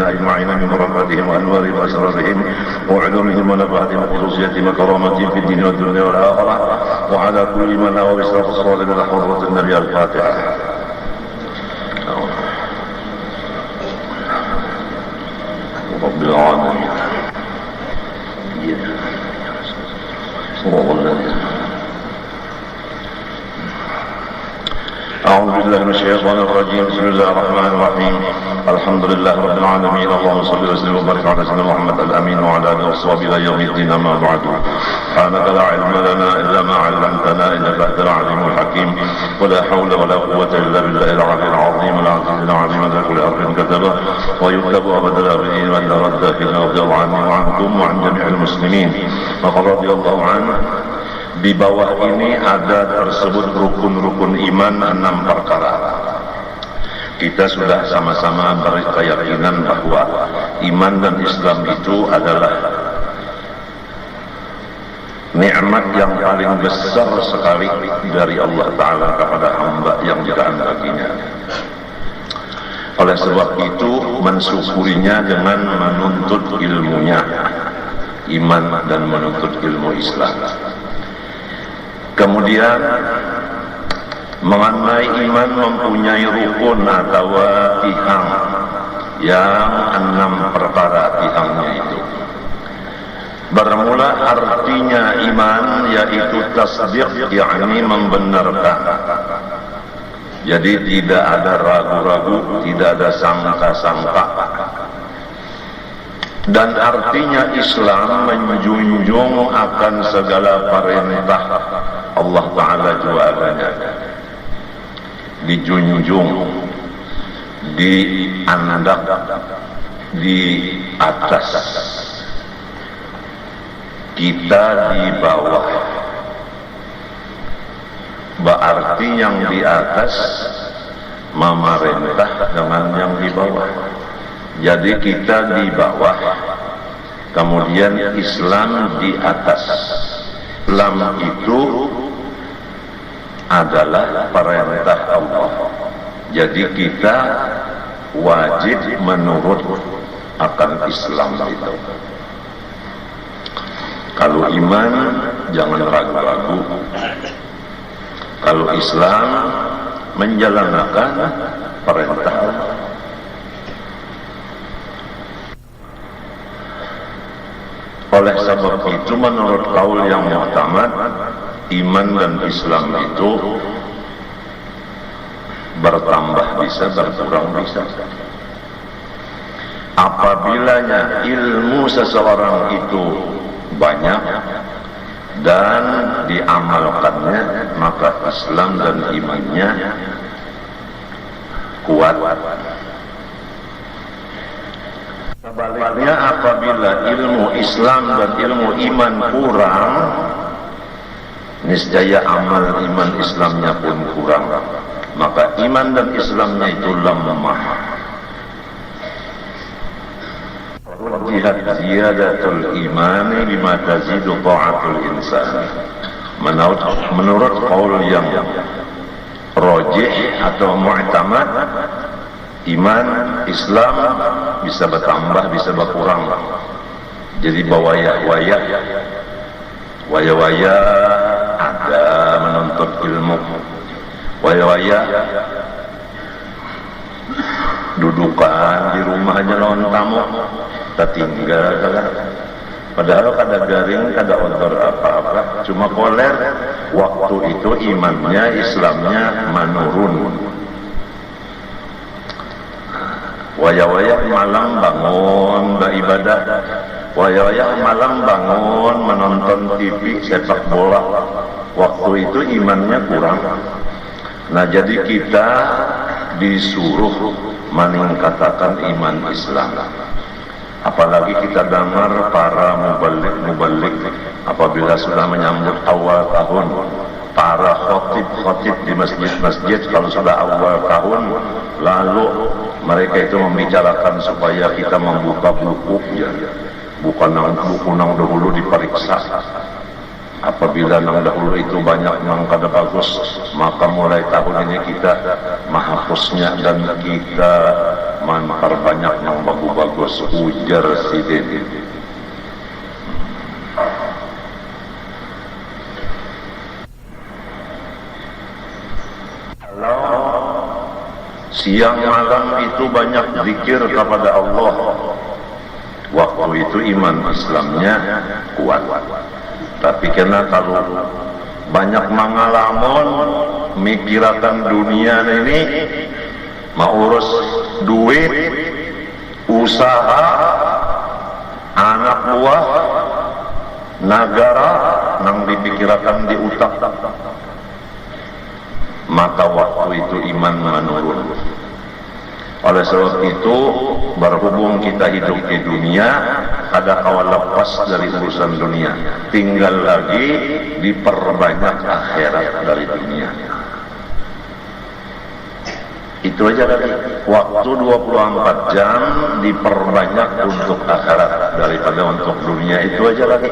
أجمعين من بركاتهم وأنوارهم وأسرارهم وعلومهم ونفعتهم وخصوصيتهم وكرامتهم في الدين والدنيا والآخرة وعلى كل من نوى بإسراف الصالح من حضرة النبي الفاتحة. رب العالمين. أعوذ بالله من الشيطان الرجيم. بسم الله الرحمن الرحيم. الحمد لله رب العالمين. اللهم صل وسلم وبارك على سيدنا محمد الأمين وعلى آله وصحبه إلى يوم الدين. أما بعد، سبحانك لا علم لنا إلا ما علمتنا إنك أنت العليم الحكيم. ولا حول ولا قوة إلا بالله العلي العظيم العزيز العظيم ذا كل أمر كتبه ويكتب أبدا الآبدين وأن رد فينا رضي الله عنه وعنكم وعن جميع المسلمين. Maka radhiyallahu anhu. Di bawah ini ada tersebut rukun-rukun iman 6 perkara. Kita sudah sama-sama berkeyakinan bahwa iman dan Islam itu adalah nikmat yang paling besar sekali dari Allah Ta'ala kepada hamba yang dikehendakinya. Oleh sebab itu mensyukurinya dengan menuntut ilmunya, iman dan menuntut ilmu Islam. Kemudian mengenai iman mempunyai rukun atau tihang yang 6 perkara tihangnya itu. Bermula artinya iman yaitu tasdiq, yakni membenarkan. Jadi tidak ada ragu-ragu, tidak ada sangka-sangka. Dan artinya Islam menjunjung akan segala perintah Allah Ta'ala jualanya, dijunjung, diandak, di atas, kita di bawah. Berarti yang di atas memerintah dengan yang di bawah. Jadi kita di bawah, kemudian Islam di atas. Islam itu adalah perintah Allah. Jadi kita wajib menurut akan Islam itu. Kalau iman jangan ragu-ragu. Kalau Islam menjalankan perintah Allah. Oleh sebab itu menurut kaul yang muhtamad, iman dan Islam itu bertambah bisa, berkurang bisa. Apabila ilmu seseorang itu banyak dan diamalkannya, maka Islam dan imannya kuat. Sebaliknya apabila ilmu Islam dan ilmu iman kurang, niscaya amal iman Islamnya pun kurang. Maka iman dan Islamnya itu lemah. Jihad ziyadatul imani bima tazidu ta'atul insan. Menurut qaul yang rajih atau mu'tamad, iman Islam bisa bertambah, bisa berkurang. Jadi waya-waya ada menuntut ilmu, waya-waya dudukan di rumahnya lawan tamu, tertinggal. Padahal kada garing, kada odor apa-apa, cuma koler. Waktu itu imannya, Islamnya menurun. Waya-waya malam bangun beribadah, waya-waya malam bangun menonton TV sepak bola. Waktu itu imannya kurang. Nah, jadi kita disuruh meningkatkan iman Islam. Apalagi kita dengar para mubalik apabila sudah menyambut awal tahun, para khotib di masjid-masjid kalau sudah awal tahun, lalu mereka itu membicarakan supaya kita membuka buku, bukan buku nang dahulu diperiksa. Apabila nang dahulu itu banyak nang kada bagus, maka mulai tahun ini kita menghapusnya dan kita man perbanyak yang bagus-bagus, ujar si Dede. Kalau siang malam itu banyak zikir kepada Allah, waktu itu iman Islamnya kuat. Tapi karena kalau banyak mangalamun mikirkan dunia ini, mau urus duit, usaha, anak buah, negara nang dipikirkan di utak, maka waktu itu iman menurun. Oleh sebab itu, berhubung kita hidup di dunia, ada kawan lepas dari urusan dunia, tinggal lagi diperbanyak akhirat dari dunia. Itu aja lagi, waktu 24 jam diperbanyak untuk akhirat daripada untuk dunia, itu aja lagi.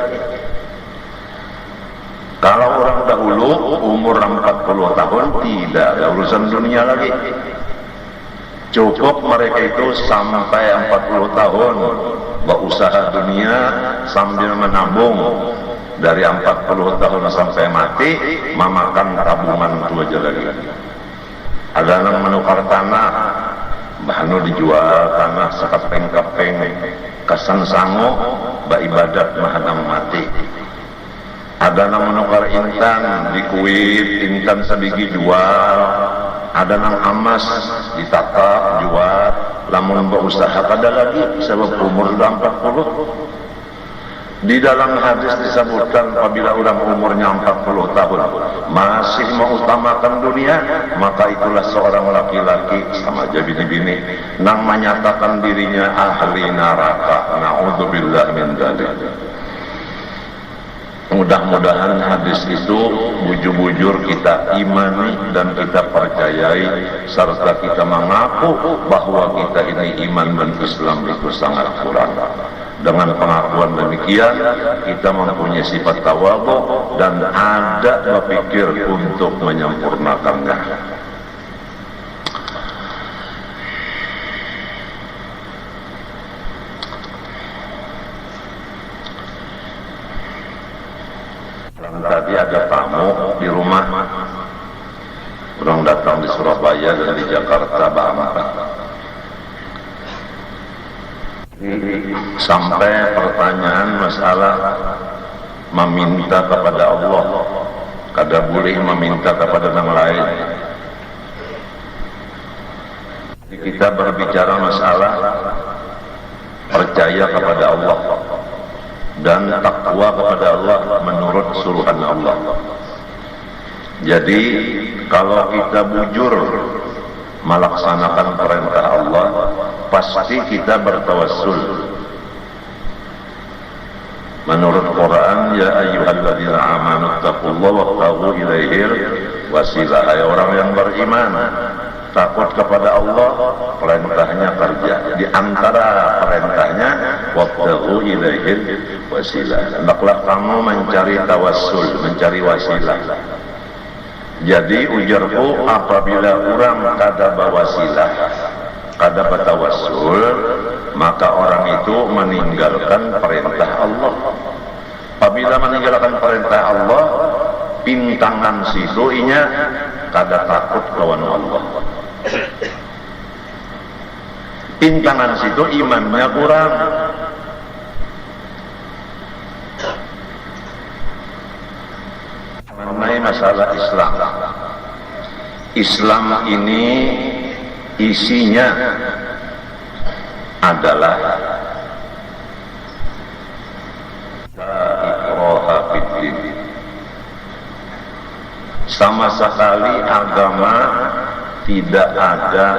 Kalau orang dahulu umur 40 tahun tidak ada urusan dunia lagi, cukup mereka itu sampai 40 tahun berusaha dunia sambil menabung. Dari 40 tahun sampai mati memakan tabungan itu aja lagi. Ada yang menukar tanah, bahanu dijual tanah sekepeng-kepeng, kesan sango beribadat mahadam mati. Ada yang menukar intan di Kuwait, intan sebiji jual. Ada nang emas ditata jual, lamun berusaha kada lagi sebab umur sudah 40. Di dalam hadis disebutkan apabila orang umurnya 40 tahun masih mengutamakan dunia, maka itulah seorang laki-laki sama aja bini-bini nang menyatakan dirinya ahli neraka. Na'udzubillah min dzalik. Mudah-mudahan hadis itu bujur-bujur kita imani dan kita percayai, serta kita mengaku bahwa kita ini iman dan Islam itu sangat kurang. Dengan pengakuan demikian, kita mempunyai sifat tawadhu dan ada berpikir untuk menyempurnakannya. Tadi ada tamu di rumah, orang datang di Surabaya dan di Jakarta Bahamat. Sampai pertanyaan masalah meminta kepada Allah, kada boleh meminta kepada orang lain. Kita berbicara masalah percaya kepada Allah dan takwa kepada Allah menurut suruhan Allah. Jadi kalau kita bujur melaksanakan perintah Allah, pasti kita bertawassul. Menurut Quran, ya ayyuhalladzina amanu taqullaha wabtaghu ilaihil wasilah. Hai orang yang beriman, takut kepada Allah, perintahnya kerja. Di antara perintahnya wabtaghu ilaihil wasilah. Hendaklah kamu mencari tawassul, mencari wasilah. Jadi ujarku, apabila orang kada bawasilah, kada bertawassul, maka orang itu meninggalkan perintah Allah. Apabila meninggalkan perintah Allah, pintangan situ inya kada takut lawan Allah. Pintangan situ imannya kurang. Mengenai masalah Islam, Islam ini isinya adalah la ikraha fiddin. Sama sekali agama tidak ada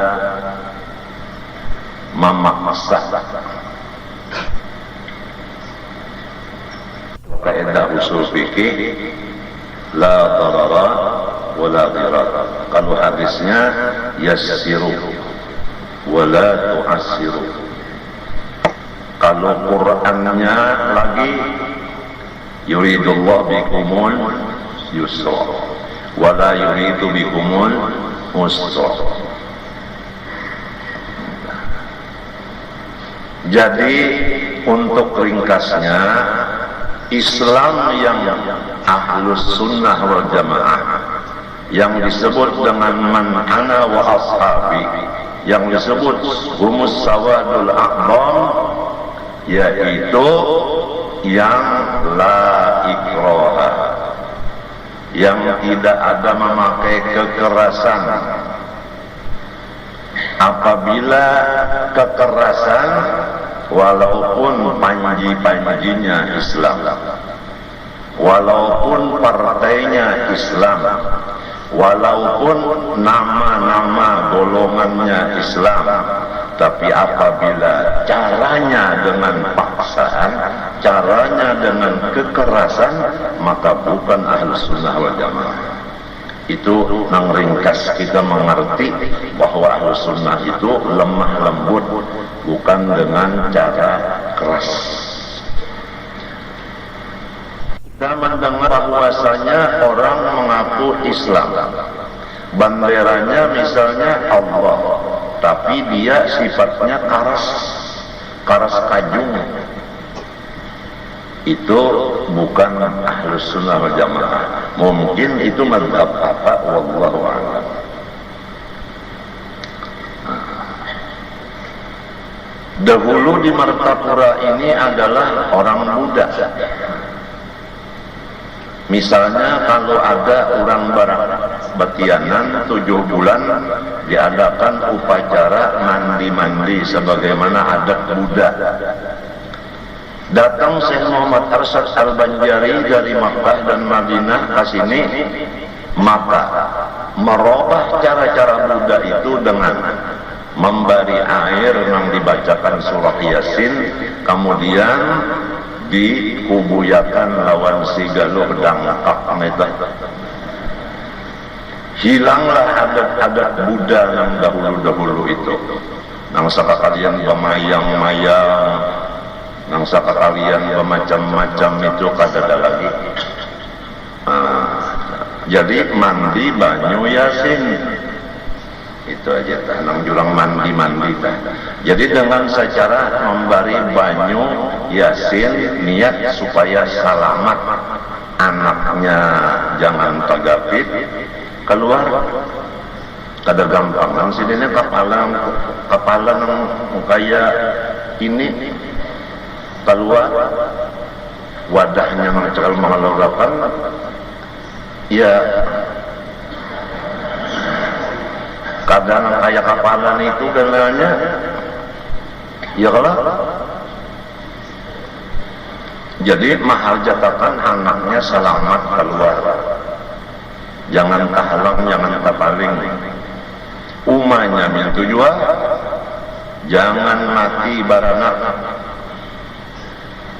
memaksa. Kaidah usul fikih la darara wa la dirar. Kalau hadisnya yassiru wa la tu'assiru. Kalau Qur'annya lagi yuridullah bikumul yusra wa la yuridu bikumul usra. Jadi untuk ringkasnya, Islam yang Ahlus Sunnah wal Jamaah, yang disebut dengan man ana wa ashabi, yang disebut humus sawadul a'zam, yaitu yang la ikraha, yang tidak ada memakai kekerasan. Apabila kekerasan, walaupun panji-panjinya Islam, walaupun partainya Islam, walaupun nama-nama golongannya Islam, tapi apabila caranya dengan paksaan, caranya dengan kekerasan, maka bukan Ahlus Sunnah wal Jamaah. Itu nang ringkas kita mengerti bahwa Ahlus Sunnah itu lemah lembut, bukan dengan cara keras. Kita mendengar bahwasanya orang mengaku Islam, banderanya misalnya Allah, tapi dia sifatnya karas kajung. Itu bukan Ahlus Sunnah wal Jamaah. Mungkin itu mazhab apa, wallahu a'lam. Dahulu di Martapura ini adalah orang Buddha. Misalnya kalau ada orang barat batianan 7 bulan, diadakan upacara mandi-mandi sebagaimana adat Buddha. Datang Syekh Muhammad Arsyad Al-Banjari dari Makkah dan Madinah ke sini, maka merubah cara-cara Buddha itu dengan memberi air yang dibacakan surah Yasin, kemudian dikubuyakan lawan si galuh dangkak metah. Hilanglah adat-adat Buddha yang dahulu-dahulu itu. Nang sakalian pemayang-mayang, nang sakalian macam-macam itu kada lagi. Jadi mandi banyu Yasin itu aja, nang jurang mandi Jadi dengan secara memberi banyu Yasin, niat supaya selamat, anaknya jangan tagapit keluar. Kada gampang nang sini kepala nang kayak ini keluar, wadahnya mengecekal mengeluarkan, ya kadang kayak kapalan itu dan lainnya, ya kalau jadi mahal jatakan anaknya selamat keluar, jangan tahalang, jangan tapaling, umanya yang tujuan jangan mati baranak,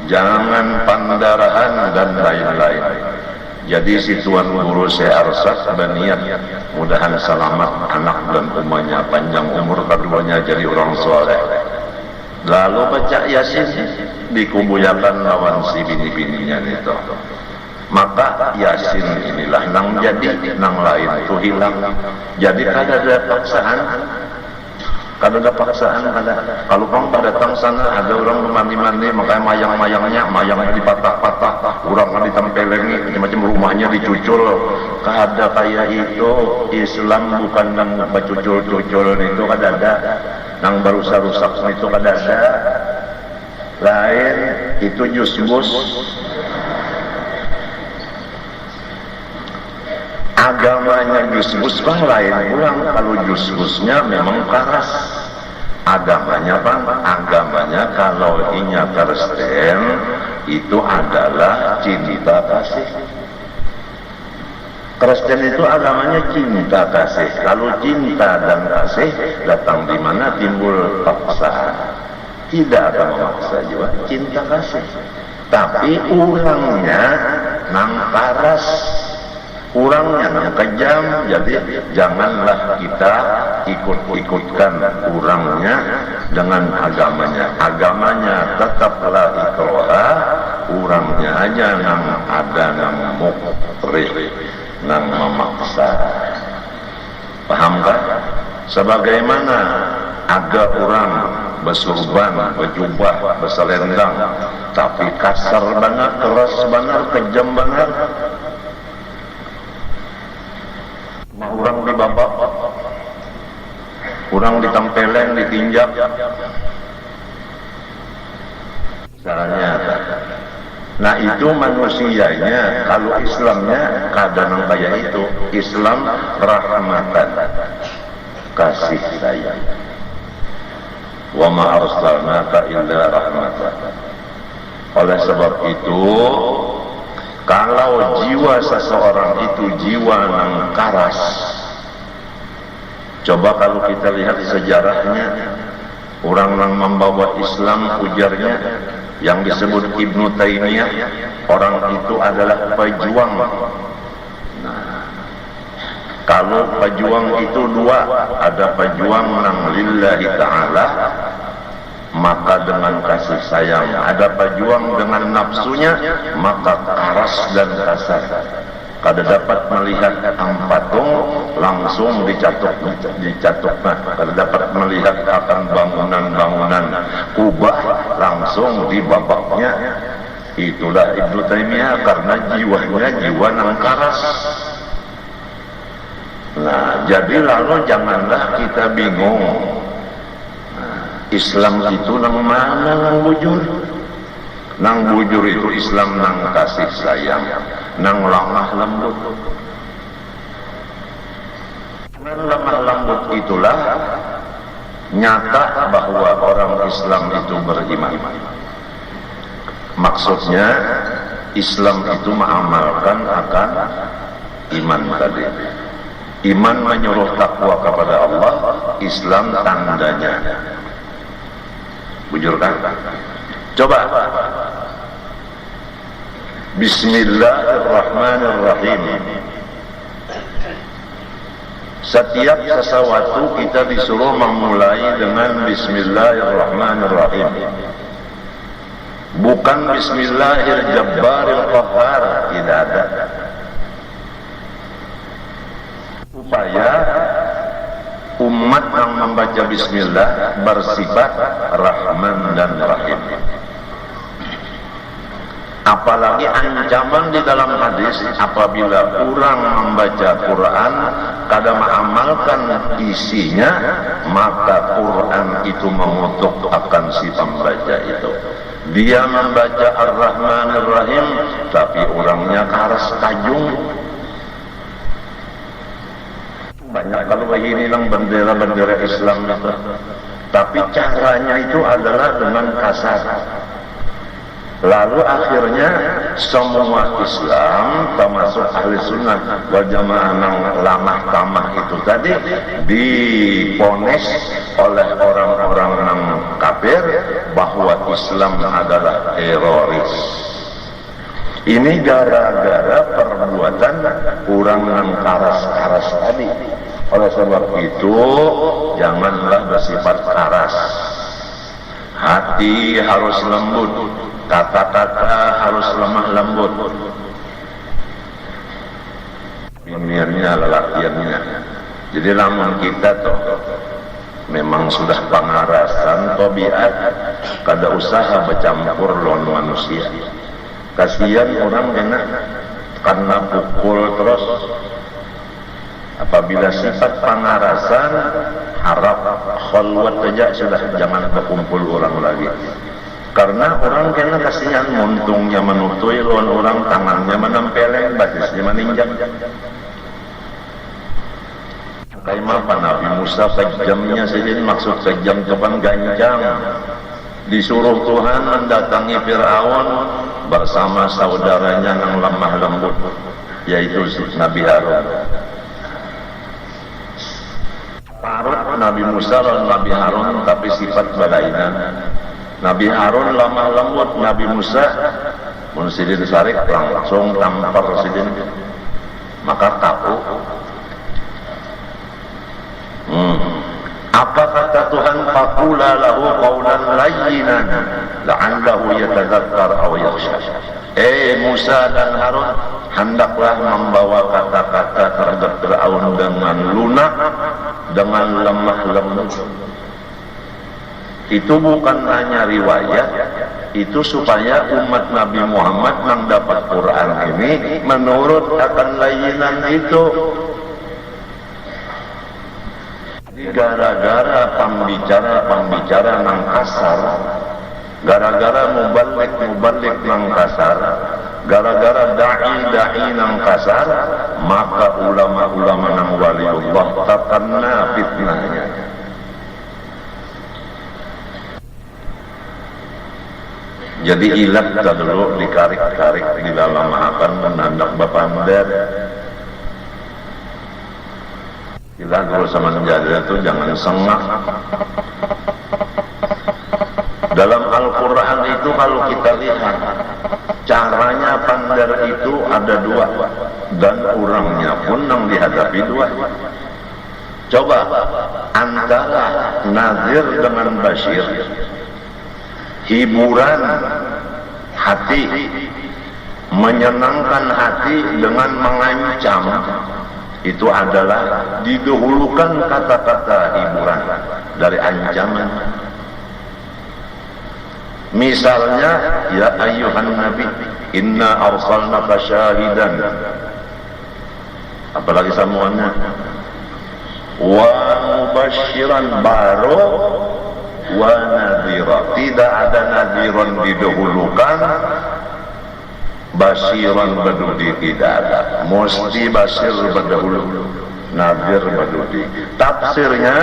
jangan pandarahan dan lain-lain. Jadi si Tuan Guru saya Arsyad berniat mudahan selamat anak dan umahnya, panjang umur keduanya jadi orang soleh. Lalu baca Yasin, dikubuyakan lawan si bini-bininya itu. Maka Yasin inilah nang jadi, nang lain itu hilang. Jadi kada ada paksaan. Kada ada paksaan, kada. Kalau bang datang sana ada orang mandi-mandi, makanya mayangnya dipatah-patah, orang ditempelengi, macam-macam rumahnya dicucul. Kada kayak itu. Islam bukan nang bacucul-cucul itu kada ada. Nang barusak-rusak itu kada ada. Lain itu jus-bus. Agamanya jus-bus bang lain pulang. Kalau jus-busnya memang keras. Agamanya bang, agamanya kalau inya Kristen itu adalah cinta kasih. Kristen itu agamanya cinta kasih. Kalau cinta dan kasih datang di mana timbul paksaan. Tidak ada memaksa juga, cinta kasih. Tapi ulangnya nang karas. Kurangnya yang kejam, jadi janganlah kita ikut-ikutkan kurangnya dengan agamanya. Agamanya tetaplah ikraha, kurangnya aja yang ada yang mukrih, yang memaksa. Paham kan? Sebagaimana ada orang bersurban, berjubah, berselendang, tapi kasar banget, keras banget, kejam banget. Orang dibabak, orang ditempeleng, ditinjak. Caranya. Nah itu manusianya, kalau Islamnya kadang kayak itu. Islam rahmatan, kasih sayang. Wa ma arsalnaka illa rahmatan. Oleh sebab itu, kalau jiwa seseorang itu jiwa yang karas, coba kalau kita lihat sejarahnya, orang yang membawa Islam ujarnya yang disebut Ibnu Taimiyah, orang itu adalah pejuang. Nah, kalau pejuang itu dua, ada pejuang yang lillahi ta'ala, maka dengan kasih sayang. Ada pejuang dengan nafsunya, maka keras dan kasar. Kada dapat melihat patung, langsung dicatuk. Kada dapat melihat akan bangunan-bangunan kubah, langsung dibabaknya. Itulah Ibnu Taimiyah, karena jiwanya jiwa yang keras. Nah, jadi lalu janganlah kita bingung. Islam itu nang mana nang bujur? Nang bujur itu Islam nang kasih sayang, nang lemah lembut. Nang lemah lembut itulah nyata bahwa orang Islam itu beriman. Maksudnya Islam itu mengamalkan akan iman tadi. Iman menyuruh takwa kepada Allah, Islam tandanya. Bujurkan. Coba. Bismillahirrahmanirrahim. Setiap sesuatu kita disuruh memulai dengan Bismillahirrahmanirrahim. Bukan Bismillahirrahmanirrahim, tidak ada. Supaya umat yang membaca bismillah bersifat Rahman dan Rahim. Apalagi ancaman di dalam hadis, apabila orang membaca Quran kada mengamalkan isinya, maka Quran itu mengutuk akan si pembaca itu. Dia membaca Ar-Rahman Ar-Rahim, tapi orangnya keras kajung. Banyak kalau begini lang bendera-bendera Islam itu. Tapi caranya itu adalah dengan kasar. Lalu akhirnya semua Islam, termasuk ahli sunnah wal jamaah yang lamah tamah itu tadi, diponis oleh orang-orang yang kafir bahwa Islam adalah teroris. Ini gara-gara perbuatan orang yang karas-karas tadi. Oleh sebab itu, janganlah bersifat karas. Hati harus lembut, kata-kata harus lemah lembut. Pimirnya, lelakiannya. Jadi lamun kita toh memang sudah pangarasan tabiat, kada usaha bercampur lawan manusia. Kasihan orang karena pukul terus. Apabila sifat pangarasan, harap khalwat saja, sudah jangan berkumpul orang lagi. Karena orang kena kasihan muntungnya menutui lawan orang, tangannya menempeleng, batisnya meninjak. Kayak apa Nabi Musa kejamnya saja, maksud kejam depan ganjang. Disuruh Tuhan mendatangi Fir'aun bersama saudaranya yang lemah lembut, yaitu Nabi Harun. Parut Nabi Musa dan Nabi Harun, tapi sifat berlainan. Nabi Harun lemah lembut, Nabi Musa Sidin Sarik langsung tampar Sidin, maka tahu. Apa kata Tuhan? Faqula lahu qawlan layyinan la'allahu yatadzakkar aw yakhsha. Musa dan Harun, hendaklah membawa kata-kata terhadap Fir'aun dengan lunak, dengan lemah lembut. Itu bukan hanya riwayat, itu supaya umat Nabi Muhammad yang dapat Quran ini menurut akan layanan itu. Gara-gara pembicara nang kasar, gara-gara mubalik nang kasar, gara-gara da'i nang kasar, maka ulama-ulama nang waliullah terkena fitnahnya. Jadi ilat dulu dikarik-karik di dalam akan menandak bapander. Ilat dulu sama menjadi itu jangan sengak. Dalam Al-Quran itu kalau kita lihat caranya pandar itu ada dua, dan orangnya pun yang dihadapi dua. Coba antara nazir dengan basyir, hiburan hati, menyenangkan hati dengan mengancam, itu adalah didahulukan kata-kata hiburan dari ancaman. Misalnya, ya ayyuhan nabi, inna arsalnaka syahidan. Apalagi samuannya, wa mubasyiran baru wa nadhira. Tidak ada nadhiran didahulukan, basyiran berdudi tidak ada. Mesti basyir berdahulu, nadhir berdudi. Tafsirnya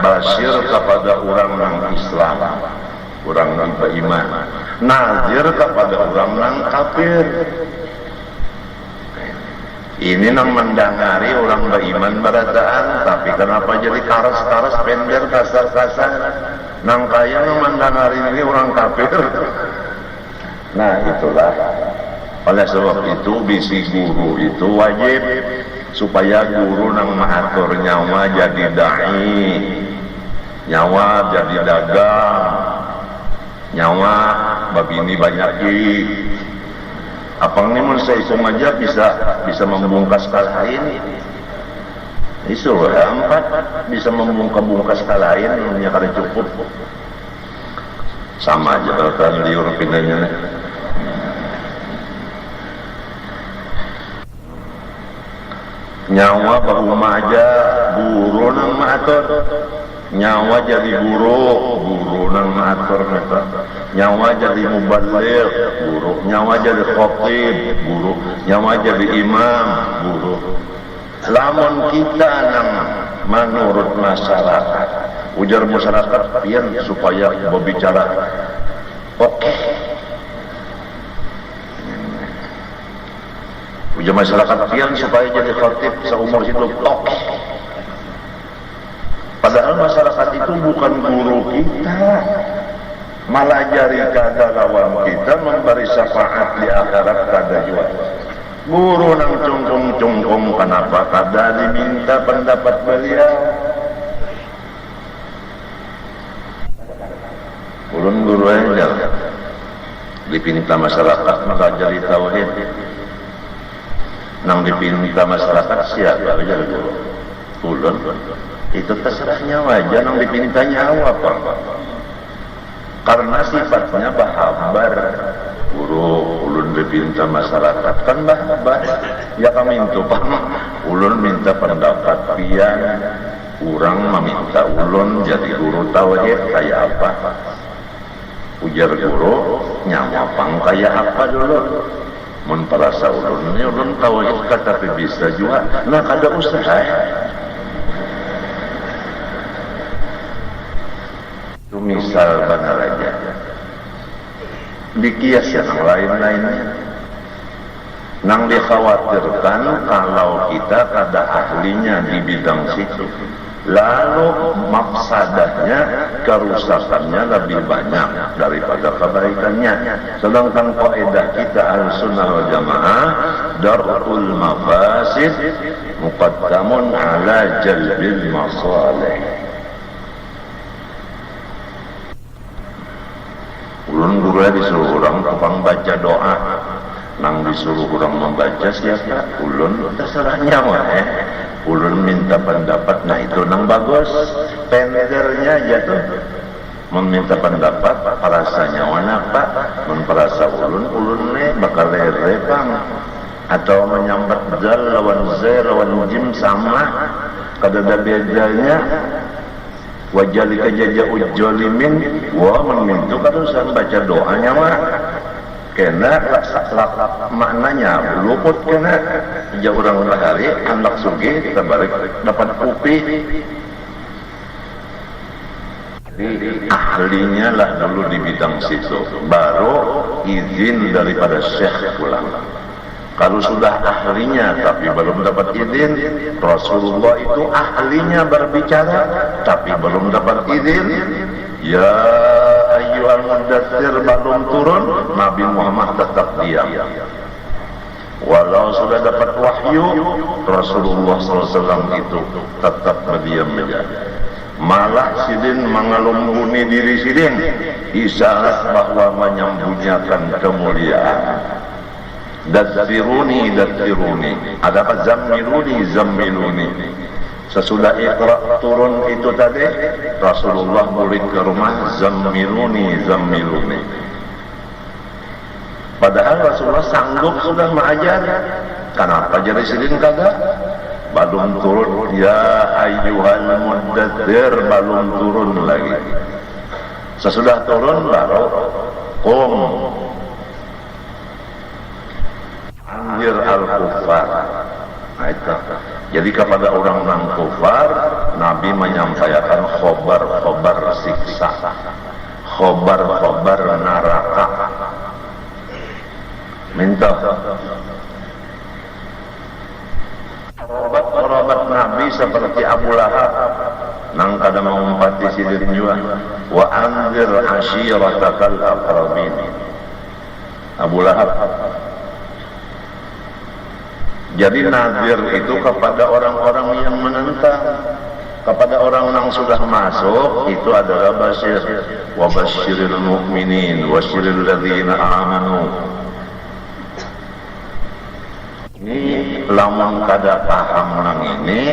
basyir kepada orang yang Islam, orang yang beriman, nadhir kepada orang yang kafir. Ini nang mendangari orang beriman berataan, tapi kenapa jadi karas-karas, pender, kasar-kasar? Nang kaya nang mendangari ini orang kafir. Nah itulah. Oleh sebab itu bisi guru itu wajib supaya guru nang mengatur nyawa jadi da'i, nyawa jadi dagang, nyawa babini banyakin. Apang ini menurut saya aja bisa membungkas kalah ini. Isu empat bisa membungkas kalah ini, hanya kada cukup. Sama aja kalau liur pindahnya. Nyawa bahuma aja guru nang maatur, nyawa jadi guru nang maatur kata. Nyawa jadi mubaligh, guru. Nyawa jadi khatib, guru. Nyawa jadi imam, guru. Lamun kita nang menurut masyarakat, ujar masyarakat pian supaya berbicara oke. Ujar masyarakat pian supaya jadi khatib seumur hidup oke. Padahal masyarakat itu bukan guru kita, malah jari kada lawan kita memberi syafaat di akhirat kada juga. Guru nang cungkung kenapa kada diminta pendapat beliau? Ulun guru aja dipinta masyarakat mengajari tauhid. Nang dipinta masyarakat siapa aja guru? Ulun itu terserah nyawa aja, nang dipinta nyawa apa? Karena sifatnya bahabar. Guru ulun dipinta masyarakat kan bahabar. Ya kami itu pam ulun minta pendapat pian, urang meminta ulun jadi guru tauhid kayak apa? Ujar guru nyawa pang kayak apa dulu? Mun perasa ulun ini ulun tauhid kata bisa juga. Nah kada usaha. Itu misal benar aja. Dikias yang lain-lainnya. Nang dikhawatirkan kalau kita kada ahlinya di bidang situ, lalu mafsadahnya, kerusakannya lebih banyak daripada kebaikannya. Sedangkan kaidah kita Ahlussunnah wal Jamaah, darul mafasid muqaddamun ala jalbil masalih. Ulun guru disuruh orang tukang baca doa, nang disuruh orang membaca siapa? Ulun terserah nyawa Ulun minta pendapat, nah itu nang bagus, pendernya aja tuh meminta pendapat parasanya wana pak memperasa ulun bakal repang atau menyambat zal lawan jim sama kadada bedanya wajalika jaja ujjolimin wa memintu kadusan baca doanya mah kena maknanya luput kena jauh orang hari anak sugi kita balik dapat kopi. Jadi ahlinya lah dulu di bidang situ, baru izin daripada syekh pulang. Kalau sudah ahlinya tapi belum dapat izin, Rasulullah itu ahlinya berbicara tapi belum dapat izin. Ya ayyuhal muddatsir belum turun, Nabi Muhammad tetap diam. Walau sudah dapat wahyu, Rasulullah SAW itu tetap berdiam saja. Malah sidin mengelumbuni diri sidin, isyarat bahwa menyembunyikan kemuliaan. Datsiruni, ada apa zammiluni. Sesudah Iqra turun itu tadi, Rasulullah balik ke rumah, zammiluni. Padahal Rasulullah sanggup sudah mengajar. Kenapa jadi sidin kagak? Belum turun, ya ayyuhal muddatsir, belum turun lagi. Sesudah turun baru qum anzir al-kuffar. Nah itu. Jadi kepada orang-orang kufar, Nabi menyampaikan khobar siksa, khobar neraka. Minta Kerabat Nabi seperti Abu Lahab nang kada mengumpati sidin juga. Wa anzir ashiratakal aqrabin. Abu Lahab. Jadi nazir itu kepada orang-orang yang menentang, kepada orang yang sudah masuk itu adalah basyir. Wa basyiril mu'minin wa basyiril ladzina amanu. Ini lawan kada paham nang ini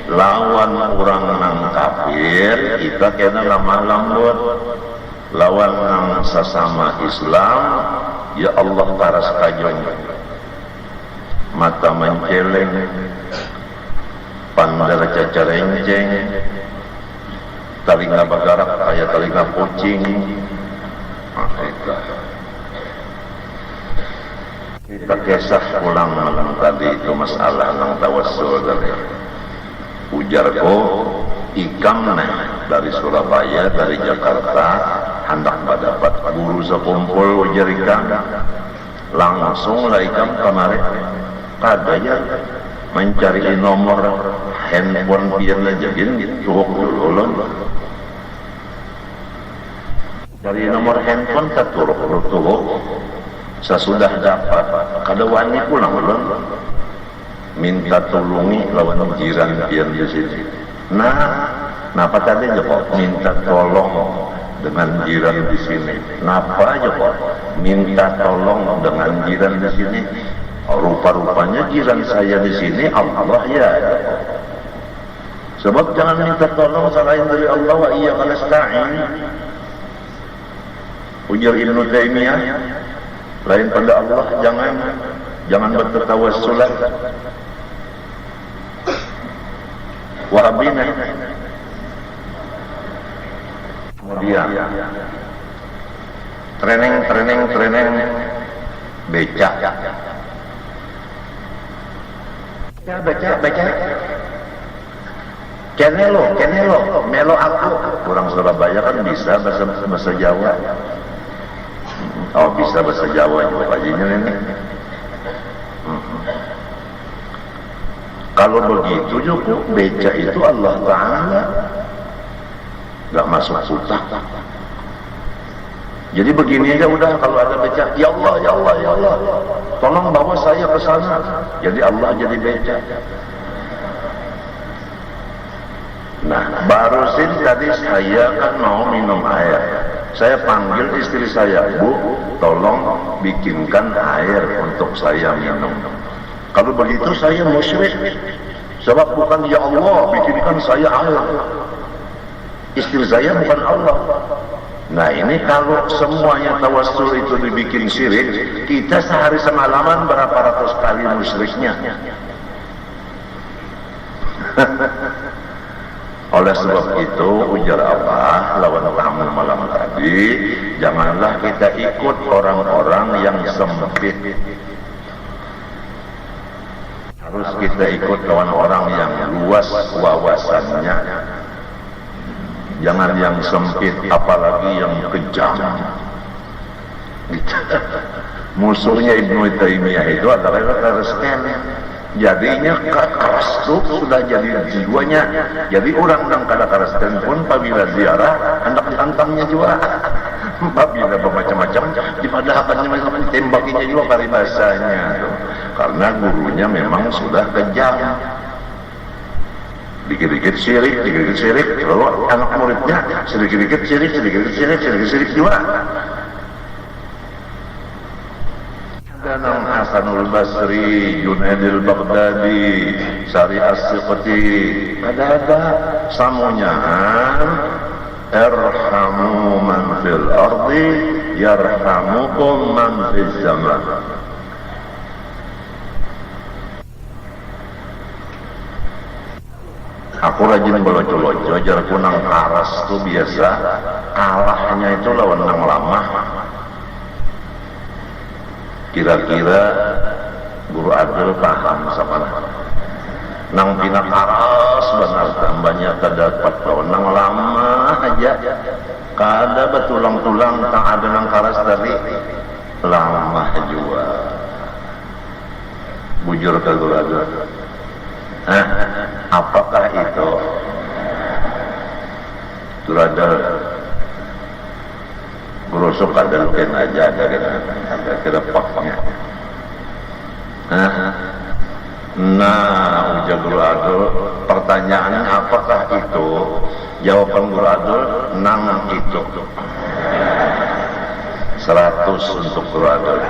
lawan orang nang kafir kita kena lemah lembut, lawan nang sesama Islam ya Allah taras kajong mata menceleng pandar cacarenceng talinga bagarak kayak talinga kucing. Kita kisah ulang malam tadi itu masalah nang tawassul dari ujarko ikam dari Surabaya dari Jakarta hendak mendapat guru sekumpul ujar ikam langsung lah ikam kemarin kadanya mencari nomor handphone pian aja gini tuhuk dulu dari nomor handphone terturuk sesudah dapat kada wani pulang ulun minta tolongi lawan jiran pian di sini. Nah, napa tadi joko minta tolong dengan jiran di sini. Napa joko minta tolong dengan jiran di sini. Rupa-rupanya jiran saya di sini Allah ya. Sebab jangan minta tolong selain dari Allah wa iyyaka nasta'in. Ujar Ibnu Taimiyah lain pada Allah jangan bertawassulan. Wahabina. Kemudian training beca. Ya baca. Kenelo, melo aku. Orang Surabaya kan bisa bahasa Jawa. Oh bisa bahasa Jawa juga pajinya ini. Kalau begitu juga beca itu Allah Ta'ala gak masuk sutak. Jadi begini aja udah kalau ada beca, ya Allah, tolong bawa saya ke sana. Jadi Allah jadi beca. Nah, barusin tadi saya kan mau minum air. Saya panggil istri saya, Bu, tolong bikinkan air untuk saya minum. Kalau begitu saya musyrik. Sebab bukan ya Allah bikinkan saya air. Istri saya bukan Allah. Nah ini kalau semuanya tawassul itu dibikin syirik, kita sehari semalaman berapa ratus kali musyriknya. Oleh sebab itu ujar Allah lawan tamu malam tadi, janganlah kita ikut orang-orang yang sempit. Harus kita ikut lawan orang yang luas wawasannya. Jangan yang sempit, apalagi yang kejam. Musuhnya Ibnu Taimiyah itu adalah Kristen. Jadinya keras tuh sudah jadi jiwanya. Jadi orang yang kada Kristen pun apabila ziarah hendak ditantangnya juga. Apabila bermacam-macam dipadahkannya macam tembakinya juga paribasanya tuh. Karena gurunya memang sudah kejam. Dikit-dikit syirik, lalu anak muridnya sedikit-dikit syirik juga. Danang Hasanul Basri, Junaidil Baghdadi, Sari As-Siqati, ada samunya. Irhamu man fil ardi, yarhamukum man fil zaman. Aku rajin boloco-loco, jar kunang karas tuh biasa kalahnya itu lawan nang lama. Kira-kira guru Adil paham sama nang pina karas benar tambahnya terdapat lawan nang lama aja. Kada betulang-tulang tak ada nang karas dari lama juga. Bujur ke guru Adil. Apakah itu Turadal berusuk ada lukin aja ada paknya. Nah ujar Guru Adul, pertanyaannya apakah itu? Jawaban Guru Adul, nang itu 100 untuk Guru Adul.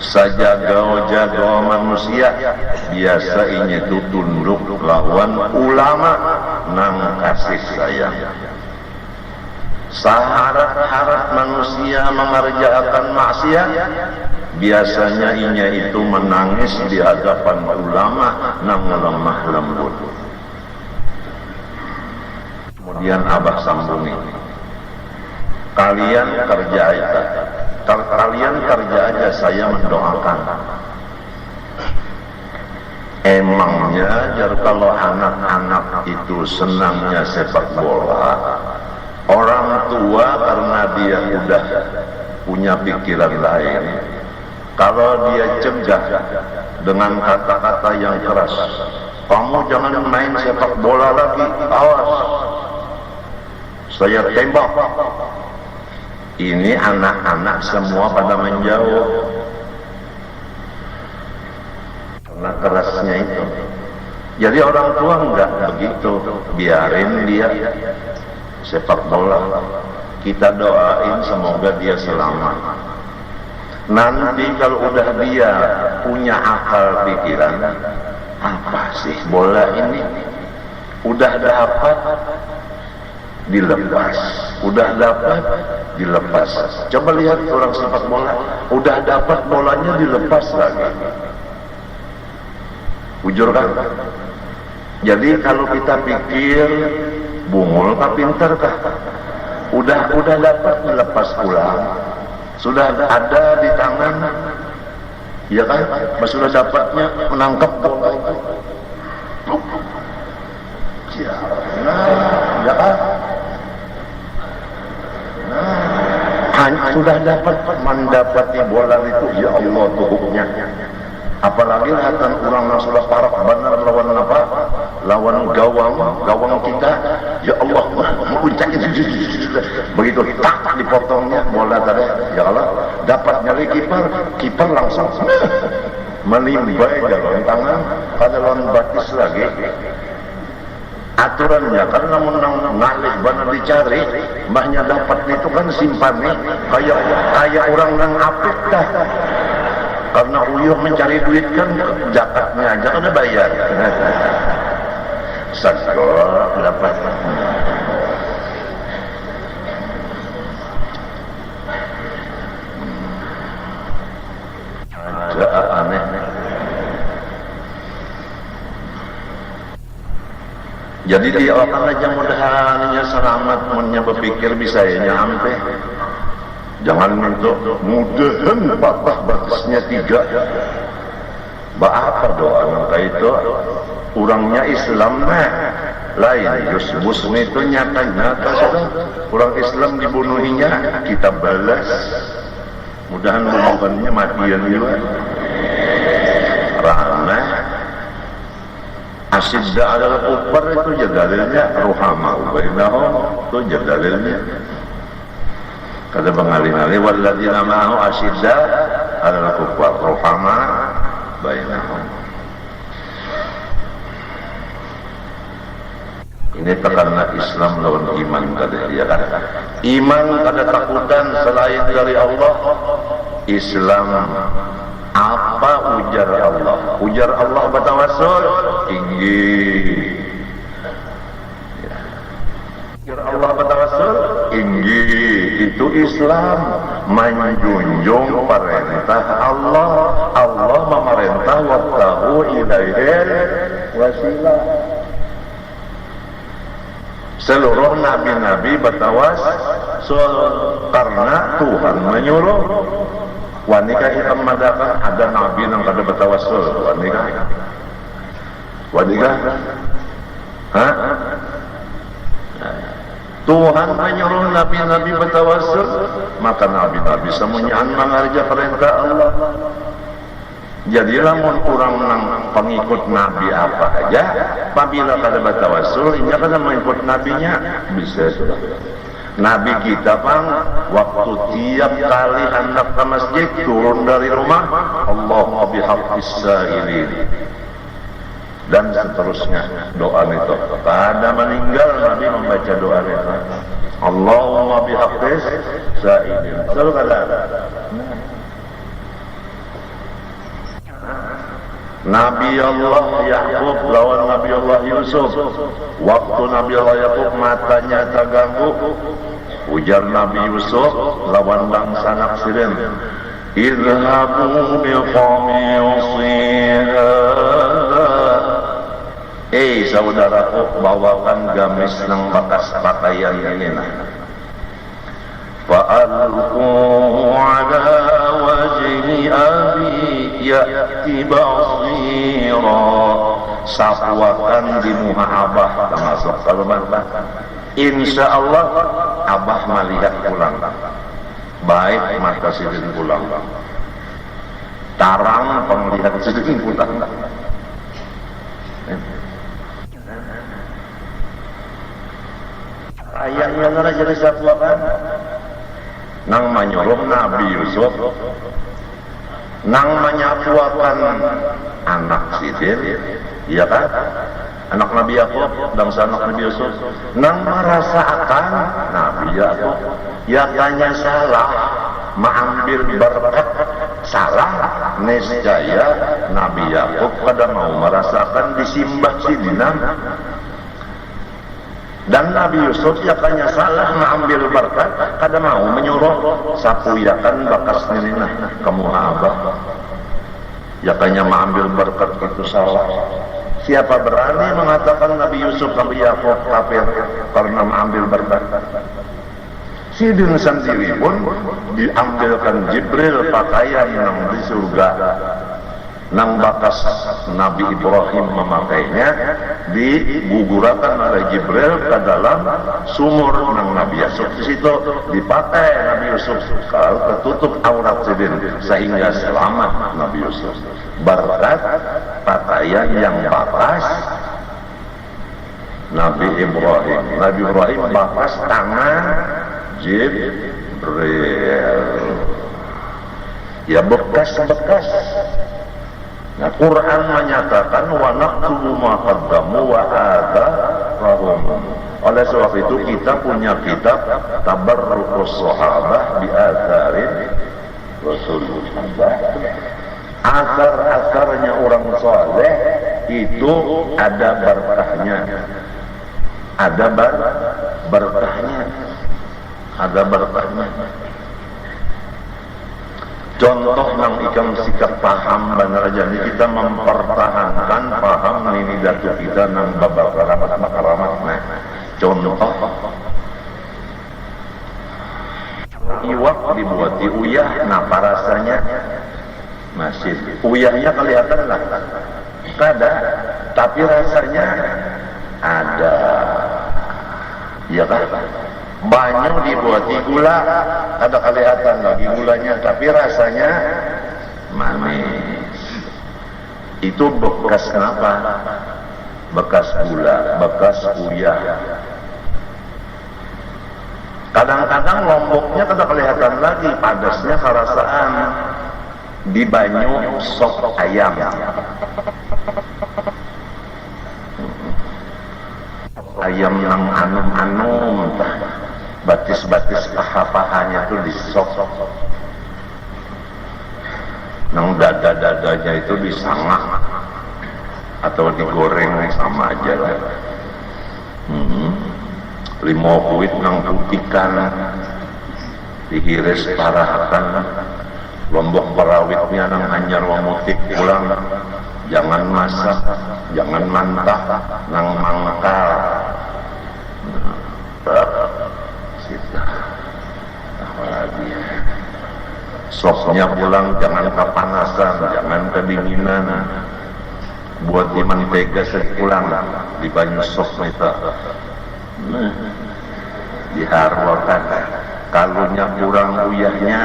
Sajago-jago manusia biasa ini itu tunduk lawan ulama nang kasih sayang. Saharat-harat manusia mengerjakan maksiat biasanya inya itu menangis di hadapan ulama nang lemah lembut. Kemudian Abah sambung ini, kalian kerja aja saya mendoakan. Emangnya jar kalau anak-anak itu senangnya sepak bola, orang tua karena dia udah punya pikiran lain, kalau dia cegah dengan kata-kata yang keras, kamu jangan main sepak bola lagi, awas saya tembak. Ini anak-anak semua pada menjauh karena kerasnya itu. Jadi orang tua enggak begitu, biarin dia sepak bola. Kita doain semoga dia selamat. Nanti kalau udah dia punya akal pikiran, apa sih bola ini? Udah dapat dilepas, udah dapat dilepas. Coba lihat orang sepak bola, udah dapat bolanya dilepas lagi. Bujur kan? Jadi kalau kita pikir bungul kah pintar kah? Udah dapat dilepas pulang, sudah ada di tangan, ya kan? Sudah dapatnya menangkap bola itu. Ya kan? Sudah dapat mendapati bola itu, ya Allah tuhuknya. Apalagi lihatan orang yang sudah parah benar lawan apa? Lawan gawang kita. Ya Allah, puncak itu. Begitu tak dipotongnya bola tadi. Ya Allah, dapat nyali kiper langsung menimbai dalam tangan pada lawan batis lagi. Aturannya karena menang ngalih benar dicari, mbahnya dapat itu kan simpan nih kayak orang yang apik dah. Karena uyuh mencari duit kan zakatnya aja udah bayar. Sagor dapat. Ada aneh. Jadi diawakan aja mudahannya selamat punya berpikir bisa ya nyampe. Jangan minta mudahan patah batasnya 3. Apa doa nangka itu? Orangnya Islam lain. Yusbus itu nyata-nyata sudah. Orang Islam dibunuhinya kita balas. Mudahan bukannya matian juga. Rana asidda adalah kufar itu jadalilnya ruhama bainahum itu jadalilnya. Kata pengalih-alih walladzina ma'ahu asidda adalah kufar ruhama bainahum. Ini karena Islam lawan iman kada dia kan. Iman kada takutan selain dari Allah. Islam apa ujar Allah? Ujar Allah bertawassul tinggi. Ujar Allah bertawassul tinggi. Itu Islam menjunjung perintah Allah. Allah memerintah wabtahu ilaihil wasilah. Seluruh nabi-nabi bertawassul karena Tuhan menyuruh. Wanika hitam madakan ada nabi yang kada bertawassul. Wanika, hah? Tuhan menyuruh nabi-nabi bertawassul, maka nabi-nabi semuanya mengerja perintah Allah. Jadilah mun kurang nang pengikut nabi apa aja, apabila kada bertawassul, inya kada mengikut nabinya bisa sudah. Nabi kita bang, waktu tiap kali hendak ke masjid turun dari rumah, Allahumma bihaqqis sa'ilin dan seterusnya doa itu. Pada meninggal Nabi membaca doa itu. Allahumma bihaqqis sa'ilin. Selalu kada. Nabi Allah Yakub lawan Nabi Allah Yusuf. Waktu Nabi Allah Yakub matanya terganggu, ujar Nabi Yusuf lawan bangsa naksirin, idhabu biqamisiha. Saudaraku, bawakan gamis nang bekas pakaian ini nah. Fa'alquhu ala wajhi abi ya'ti basira. Sapuakan di muka abah termasuk kalimat insya Allah abah melihat pulang baik mata sidin pulang tarang penglihat sidin pulang. Ayahnya nara jadi sapuakan nang menyuruh Nabi Yusuf nang menyapuakan anak sidin, iya kan? Anak Nabi Yakub, bangsa anak Nabi Yusuf, nang merasakan Nabi Yakub, ya tanya salah, mengambil berkat salah, nescaya Nabi Yakub pada mau merasakan disimbah sidinam. Dan Nabi Yusuf yakanya salah mengambil berkat, kada mau menyuruh sapu yakan bakas nilina kamu abah. Yakanya mengambil berkat itu salah. Siapa berani mengatakan Nabi Yusuf Nabi Yakub kafir karena mengambil berkat? Sidin sendiri pun diambilkan Jibril pakaian yang di surga. Nang bakas Nabi Ibrahim memakainya digugurakan oleh Jibril ke dalam sumur nang Nabi Yusuf. Di situ dipakai Nabi Yusuf kalau tertutup aurat sidin sehingga selamat Nabi Yusuf. Berkat pakaian yang bakas Nabi Ibrahim. Nabi Ibrahim bakas tangan Jibril. Ya bekas-bekas. Nah, Quran menyatakan wa naqtubu ma qaddamu wa atharahum. Oleh sebab itu kita punya kitab Tabarrukus Sahabah bi atharin Rasulullah. Asar-asarnya orang saleh itu ada berkahnya, ada berkahnya, ada berkahnya. Contoh nang ikam sikap paham benar aja nih, kita mempertahankan paham ini datu kita nang babak karamat makaramat. Nah, contoh iwak dibuat uyah, nah rasanya masih uyahnya kelihatan lah, kada, tapi rasanya ada, ya kan? Banyak dibuat gula, ada kelihatan lagi gulanya, tapi rasanya manis. Itu bekas apa? Bekas gula, bekas uyah. Kadang-kadang lomboknya kada kelihatan lagi, padasnya kerasaan di banyu sop ayam. Ayam nang anum-anum, batis-batis paha-pahanya tuh disop, nang dada-dadanya itu disangak atau digoreng sama aja lah. Limo kuit nang putikan dihiris parahakan, lombok perawitnya nang anyar wamutik pulang, jangan masak, jangan mantap, nang mangkal. Apalagi sopnya pulang jangan kepanasan, jangan kedinginan, buat di mentega sepulang di banyu sop itu diharwakan. Kalaunya kurang uyahnya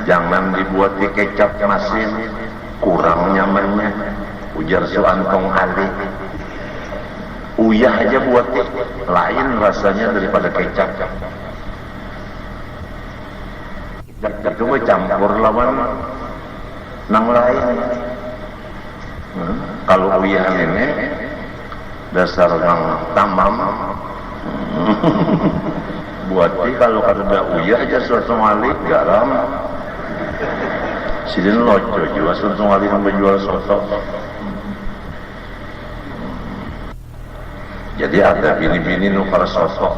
jangan dibuat di kecap masin, kurang nyamannya, ujar Suantong Ali. Uyah aja buat lain rasanya daripada kecap. Coba campur lawan nang lain. Kalau uyah ini dasar nang tamam, buati kalau kada uyah aja suatu kali garam. Sidin loco juga suatu kali nang menjual soto. Jadi ada bini-bini nukar soto.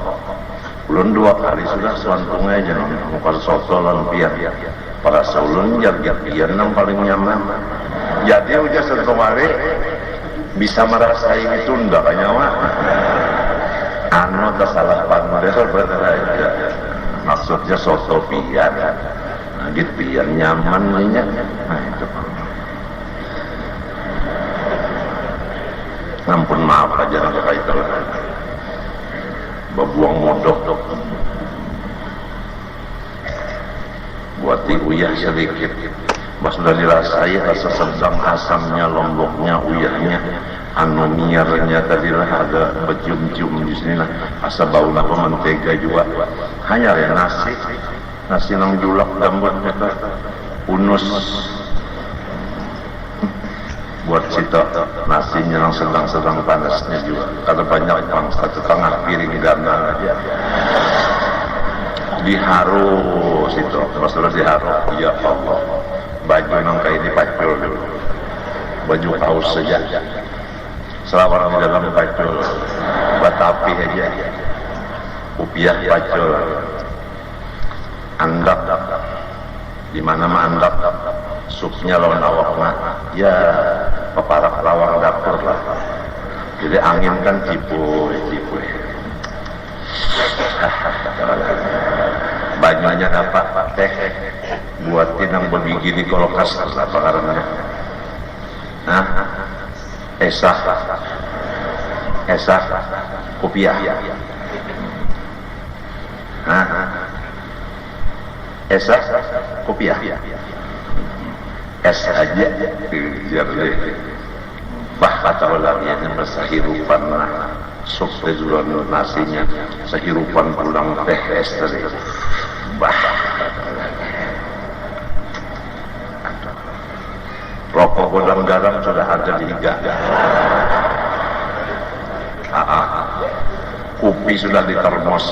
Ulun 2 kali sudah suantungnya aja nukar soto lan pian. Para saulun jar-jar nang paling nyaman. Jadi udah satu kali bisa merasai itu ndak nyawa. Anu salah pandai bener aja. Maksudnya soto pian. Nah gitu pian nyaman nya. Nah itu. Ampun maaf aja nak kaitan bebuang modok buat uyah sedikit, pas sudah dirasai rasa sedang asamnya, lomboknya, uyahnya, anu miarnya tadi lah ada bercium-cium di sini lah, asa bau apa mentega juga, hanya ya nasi nang julak gambut kita unus. Buat cita nasinya yang sedang-sedang panasnya juga, kada banyak bang, 1,5 piring gana aja diharus itu, maksudnya diharus. Ya Allah, baju nang kayak dipacul dulu, baju kaos saja selama di dalam pacul, batapi aja, upiah pacul, andap di mana mah andap, supnya lawan awaknya, ya peparak lawang dapur lah. Jadi angin kan cipuy. Banyaknya dapat teh buatin yang begigi di kolokas apa karena esah kopiah esah kopiah es aja biar deh bah kata ulama yang bersahirupan sup tejuran nasinya sahirupan pulang teh es tadi bah rokok godang garam sudah ada di higa, kopi sudah di termos,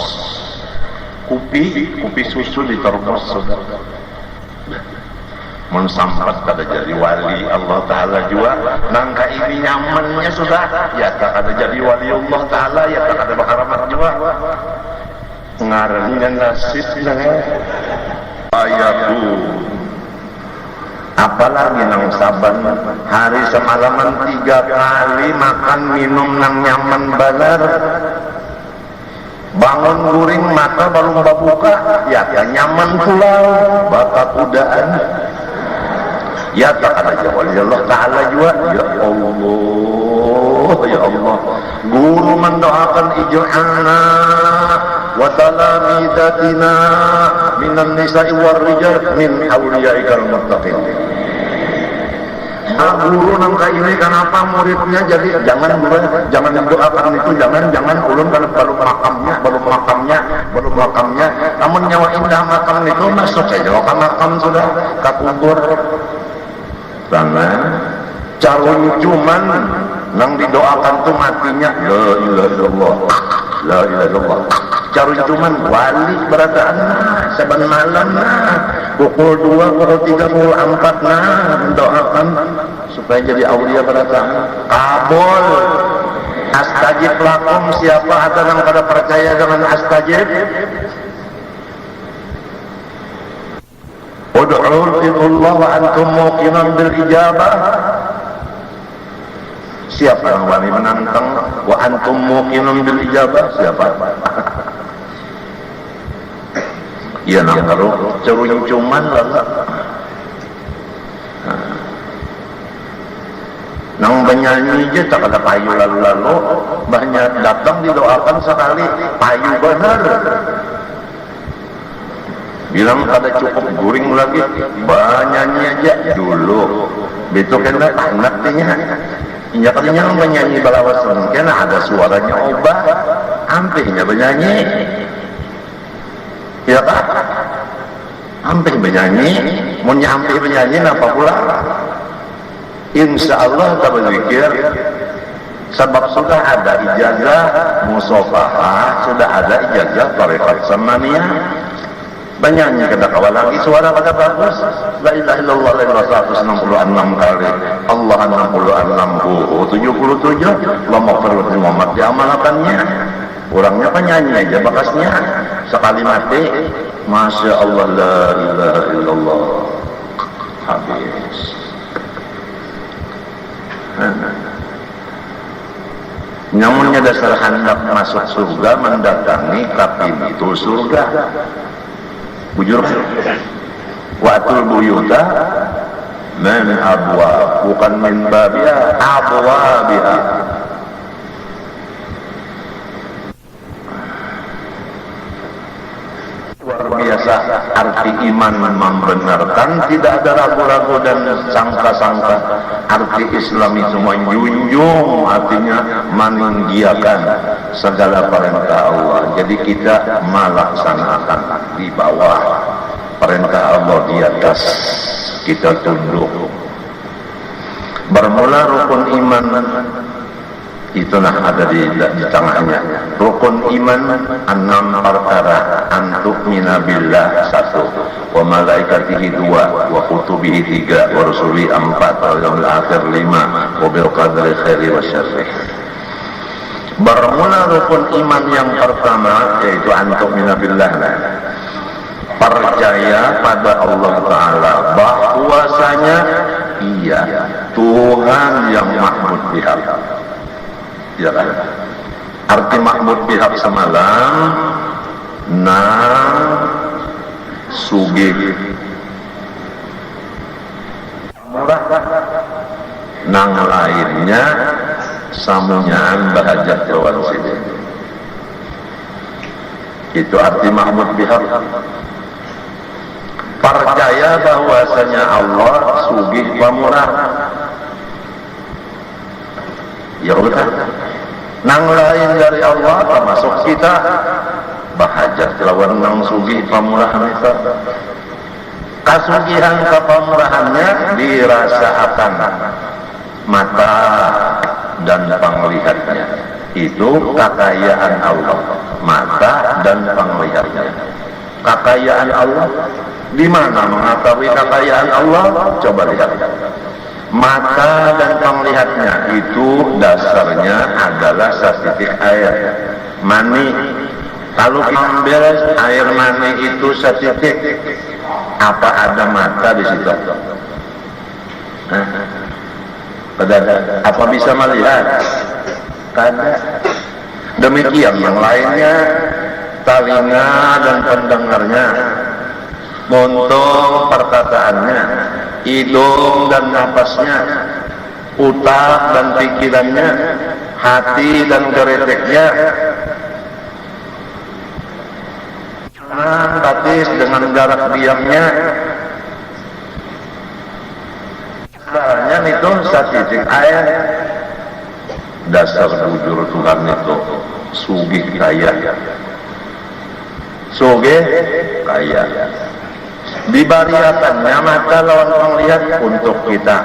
kopi susu di termos sudah. mun sampat kada jadi wali Allah Ta'ala juga nangka ini nyamannya sudah ya tak kada jadi wali Allah Ta'ala ya tak kada bakaramat juga ngarannya nasibnya ayatu apalagi nang saban hari semalaman 3 kali makan minum nang nyaman banar bangun guring mata baru babuka ya nyaman pulau bakat udaan ya tak ada jawab Allah Ta'ala juga ya Allah guru mendoakan ij'alna wa talamidatina minan nisa'i war rijal min awliyaikal muttaqin. Guru nangka ini kenapa muridnya jadi jangan doakan itu jangan ulun kalau makamnya namun nyawa indah makam itu masuk saja ke makam sudah kapubur jangan carun cuman nang didoakan tuh matinya la ilaha illallah carun cuman wali berataan saban malam pukul 2 pukul 3 pukul 4 mendoakan supaya jadi aulia berataan kabul astajib lakum siapa ada yang pada percaya dengan astajib ud'u'illah wa antum muqinun bil ijabah siapa yang wani menantang wa antum muqinun bil ijabah siapa iya nang karo cerun cuman lah nang penyanyi aja tak ada payu lalu banyak datang didoakan sekali payu benar bilang kada cukup guring lagi banyaknya aja dulu betul kena anaknya iya katanya menyanyi balawasan kena ada suaranya obat hampirnya menyanyi ya tak hampir menyanyi mau hampir menyanyi apa pula insya Allah tak berzikir sebab sudah ada ijazah musofahah sudah ada ijazah tarekat samaniyah banyak kada kawal lagi suara kada bagus la ilaha illallah 166 kali Allah 66 77 Allah maghfirlah Muhammad diamalkannya orangnya penyanyi aja bakasnya sekali mati masya Allah la ilaha illallah habis namunnya dasar hendak masuk surga mendatangi tapi itu surga bujur wa'atul buyuta min abwa bukan min babiha abwabiha luar biasa arti iman membenarkan tidak ada ragu-ragu dan sangka-sangka arti Islam itu menjunjung artinya meninggikan segala perintah Allah jadi kita melaksanakan di bawah perintah Allah di atas kita tunduk bermula rukun iman itu ada di tengahnya rukun iman 6 perkara antu'mina billah 1 wa malaikatihi 2 wa kutubihi 3 wa rusuli 4 wa yaumil akhir 5 wa bil qadri khairi wa syarri bermula rukun iman yang pertama yaitu antu'mina billah percaya pada Allah Ta'ala bahwasanya iya Tuhan yang mahmud bihaq ya kan arti mahmud bihaq semalam sugih murah nang lainnya samunyaan bahajat lawan sini itu arti mahmud bihaq percaya bahwasanya Allah sugih pamurah ya udah nang lain dari Allah termasuk kita bahajat lawan nang sugih pamurahan itu kasugihan kepamurahannya dirasakan mata dan penglihatnya itu kekayaan Allah mata dan penglihatnya kekayaan Allah Di mana mengetahui kekayaan Allah? Coba lihat. Mata dan penglihatnya itu dasarnya adalah setitik air mani. Kalau ambil air mani itu setitik, apa ada mata di situ? Apa bisa melihat? Tidak. Demikian yang lainnya, telinga dan pendengarnya, muntung perkataannya, hidung dan napasnya, otak dan pikirannya, hati dan gereteknya, tangan batis dengan gerak diamnya. Caranya itu setitik air. Dasar bujur Tuhan itu sugih kaya, sugih kaya. Dibariakannya mata lawan penglihat untuk kita,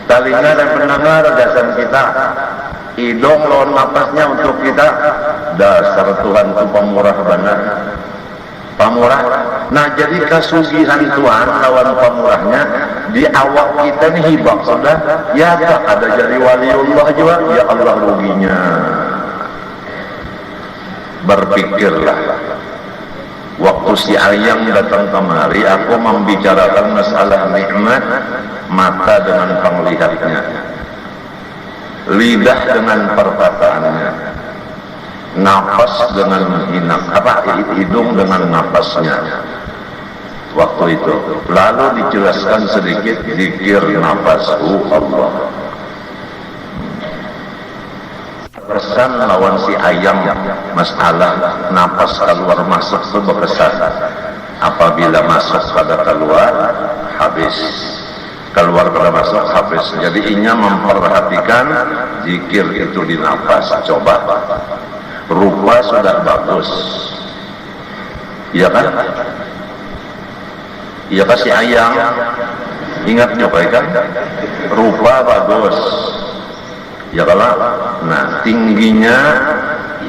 telinga dan pendengar dasar kita, hidung lawan napasnya untuk kita. Dasar Tuhan itu pemurah benar, pemurah. Nah, jadi kasugihan Tuhan lawan pemurahnya di awak kita ini hibah sudah. Ya tak ada jadi waliullah juga, ya Allah ruginya. Berpikirlah. Waktu si Ayang datang kemari, aku membicarakan masalah nikmat mata dengan penglihatnya, lidah dengan perkataannya, napas dengan hidung dengan napasnya. Waktu itu lalu dijelaskan sedikit zikir nafasku Allah. Berkesan lawan si Ayam masalah napas keluar masuk itu berkesan. Apabila masuk pada keluar habis, keluar pada masuk habis. Jadi inya memperhatikan zikir itu di napas. Coba rupa sudah bagus, iya kan? Iya kasih Ayam, ingat coba kan? Rupa bagus. Ya kalau, nah tingginya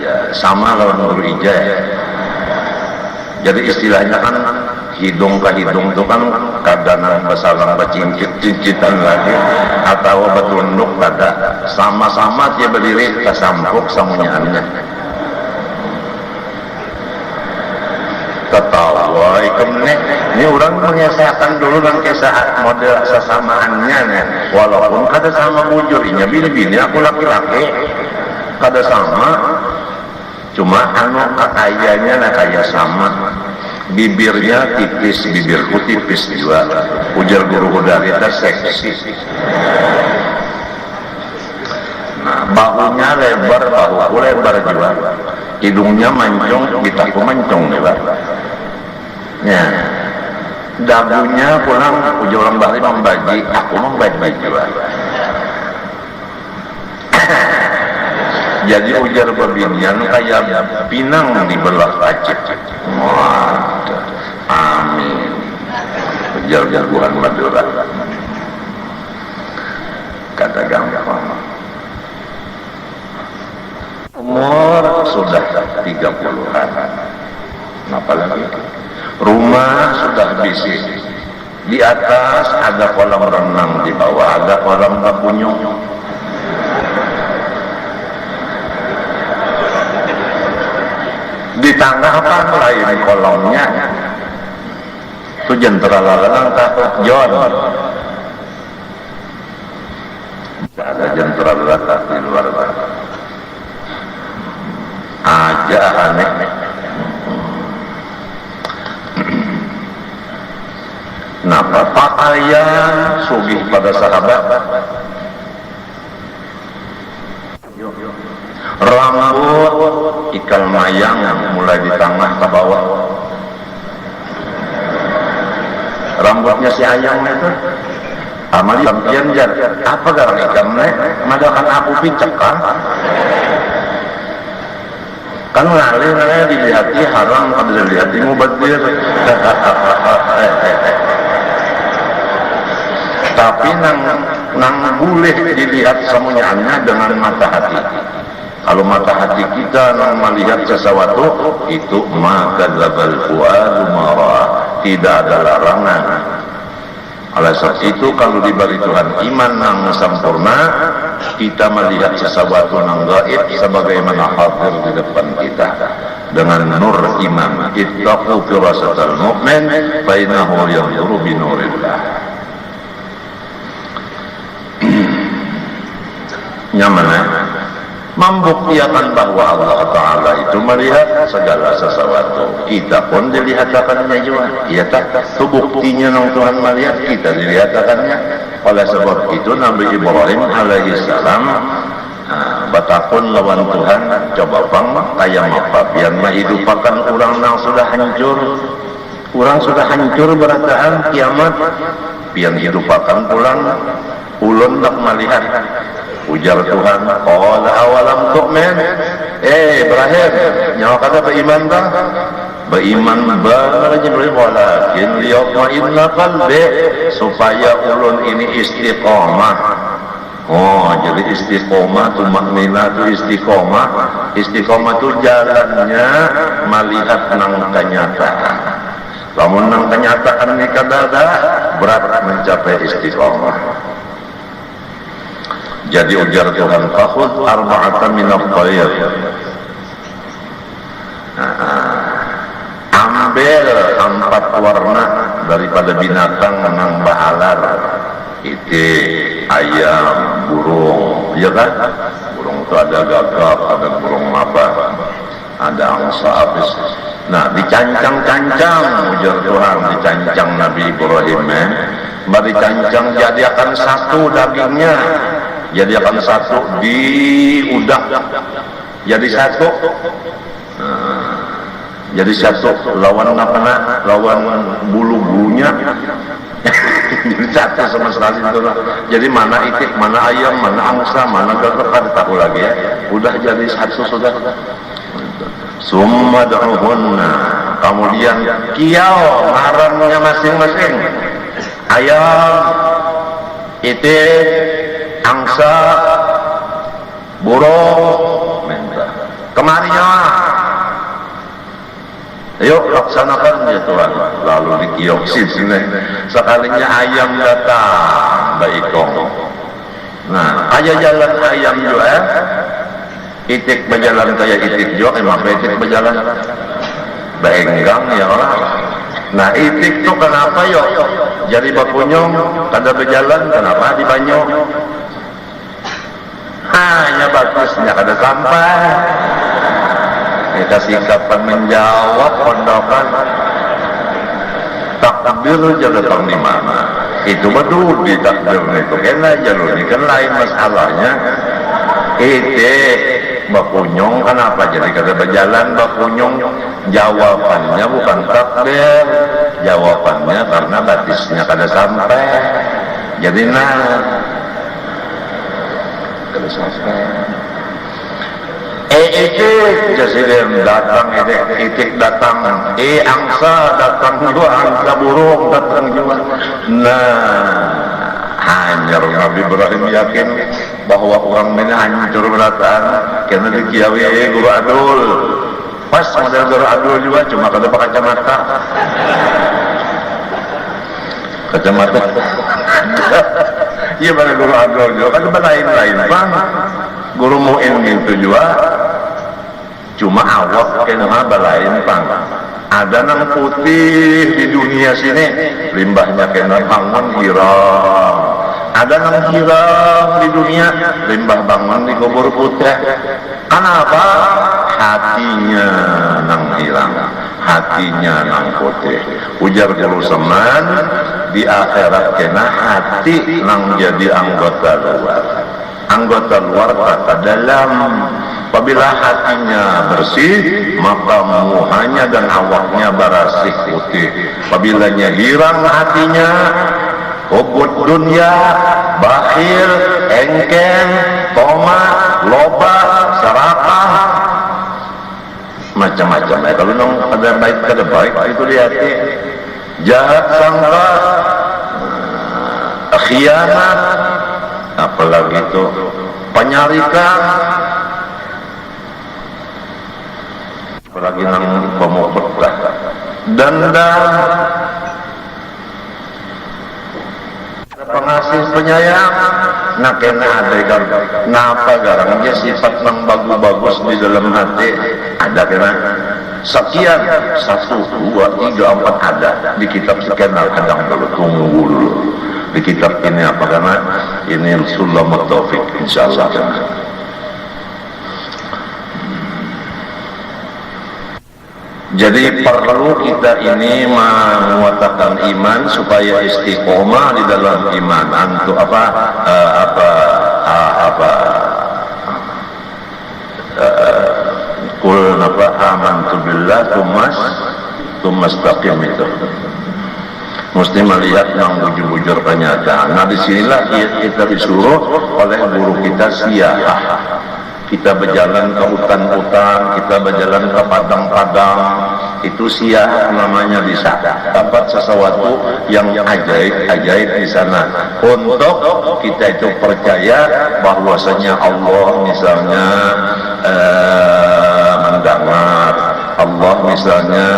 ya sama lawan Nurul Ijah. Jadi istilahnya kan hidung ke hidung itu kan kadang besalang cincitan lagi atau betunduk kada. Sama-sama dia berdiri kesampuk samunyaannya. Ketawa ikemnya ini orang mengesahkan dulu dan kesah model sesamaannya nih. Walaupun kada sama bujurnya bini-bini aku laki-laki kada sama, cuma anu kakayanya nah kaya sama. Bibirnya tipis, bibirku tipis juga. Ujar guru dari kita seksi. Nah, bahunya lebar, bahuku lebar juga. Hidungnya mancung, bitaku mancung juga. Ya, dagunya pulang ujar orang Bali membaji, aku membaji juga. Jadi ujar berbinian kayak pinang di belah kacip. Amin. Ujar jagoan Madura. Kata gampang. Umur sudah 30-an. Apalagi rumah sudah bisi. Di atas ada kolam renang, di bawah ada kolam kapunyung. Di tengah apa lain kolamnya? Itu jentera lalang takut John. Ada jentera lalang di luar sana. Aja aneh. Napa pakaian sugih pada sahabat, rambut ikal mayang mulai di tengah ke bawah. Rambutnya si Ayang itu amal sampian jar apa garang ikamnya madakan aku picek kan ngalih dilihati haram kada dilihati mubadir. Tapi nang boleh dilihat semuanya dengan mata hati. Kalau mata hati kita nang melihat sesuatu itu maka dzabal fuadu mara, tidak ada larangan. Oleh sebab itu kalau diberi Tuhan iman yang sempurna, kita melihat sesuatu yang gaib sebagaimana hadir di depan kita dengan nur iman. Ittaqu firasatal mu'min fa innahu yanzuru bi nurillah. Nyaman ya? Membuktikan bahwa Allah Ta'ala itu melihat segala sesuatu. Kita pun dilihatkannya juga. Iya tak? Itu buktinya yang Tuhan melihat, kita dilihatkannya. Oleh sebab itu Nabi Ibrahim alaihissalam batakun lawan Tuhan, coba bang kayak apa biar menghidupakan orang yang sudah hancur. Orang sudah hancur berataan kiamat, biar hidupakan pulang ulun tak melihat. Ujar Tuhan, qala awalam tu'min. Ibrahim, nyawa kata beriman tak? Beriman banget Jibril, walakin liyatma'inna qalbi, supaya ulun ini istiqomah. Oh, jadi istiqomah tu maknina tu istiqomah. Istiqomah tu jalannya melihat nang kenyataan. Lamun nang kenyataan ni kadada berat mencapai istiqomah. Jadi ujar Tuhan, fakhudh arba'atan minal tayr. Ambil 4 warna daripada binatang nang bahalar. Itik, ayam, burung, ya kan? Burung itu ada gagak, ada burung apa, ada angsa habis. Nah, dicancang-cancang ujar Tuhan, dicancang Nabi Ibrahim. Dicancang jadi akan satu dagingnya. Jadi akan satu di udah jadi satu. Jadi satu lawan apa nak? Lawan bulu-bulunya. Jadi satu sama sekali itu lah. Jadi mana itik, mana ayam, mana angsa, mana gagak kan tahu lagi ya. Udah jadi satu sudah. Summa da'uhunna, kemudian kiau ngarannya masing-masing. Ayam, itik, angsa, burung, kemarinya. Yuk laksanakan ya Tuhan. Lalu dikioksin sini. Sekalinya ayam datang, baikong. Nah, ayah jalan ayam juga. Itik berjalan kayak itik juga. Emang itik berjalan baenggang ya orang. Nah, itik tuh kenapa yuk? Jadi bakunyong, kada berjalan, kenapa di banyok? Hanya bagusnya kada sampai. Kita singkapan menjawab pondokan. Takbir jaga tang di mana? Itu betul di takbir itu. Kena jalur ini kan lain masalahnya. Itik bakunyong kenapa jadi kada berjalan bakunyong? Jawabannya bukan takbir, jawabannya karena batisnya kada sampai. Jadi kada sampai. Itik jasilim datang, itik datang, angsa datang juga, angsa burung datang juga. Nah, hanya Nabi Ibrahim yakin bahwa orang ini hancur berataan karena dikiawi guru adul. Pas model guru adul juga cuma kada pakai kacamata. Kacamata. Iya pada guru adul juga kan lain-lain bang. Guru mu'in itu juga cuma awak kena balain bang. Ada nang putih di dunia sini, limbahnya kena bangun hiram. Ada nang hiram di dunia, limbah bangun di kubur putih. Kenapa? Hatinya nang hilang, hatinya nang putih. Ujar guru seman, di akhirat kena hati nang jadi anggota luar. Anggota luar kata dalam. Apabila hatinya bersih, maka muhanya dan awaknya berasih putih. Apabila hilang hatinya, hubud dunia, bakhil, engken, tomat, loba, serakah, macam-macam. Kalau nong ada baik ada baik itu di hati. Jahat sangka, khianat, apalagi itu penyarikan. Apalagi nang pemukul dendam, pengasih penyayang. Nah kena ada kan, napa garangnya sifat yang bagus-bagus di dalam hati ada kena sekian 1, 2, 3, 4 ada di kitab sekian kadang dulu tunggu dulu di kitab ini apa karena ini Rasulullah Taufik insyaallah. Jadi perlu kita ini menguatkan iman supaya istiqomah di dalam iman. Untuk kul amantu billah taqim itu. Mesti melihat yang bujur-bujur kenyataan. Nah disinilah kita disuruh oleh guru kita siarah. Kita berjalan ke hutan-hutan, kita berjalan ke padang-padang, itu siah namanya di sana. Dapat sesuatu yang ajaib di sana. Untuk kita itu percaya bahwasanya Allah misalnya mendengar, Allah misalnya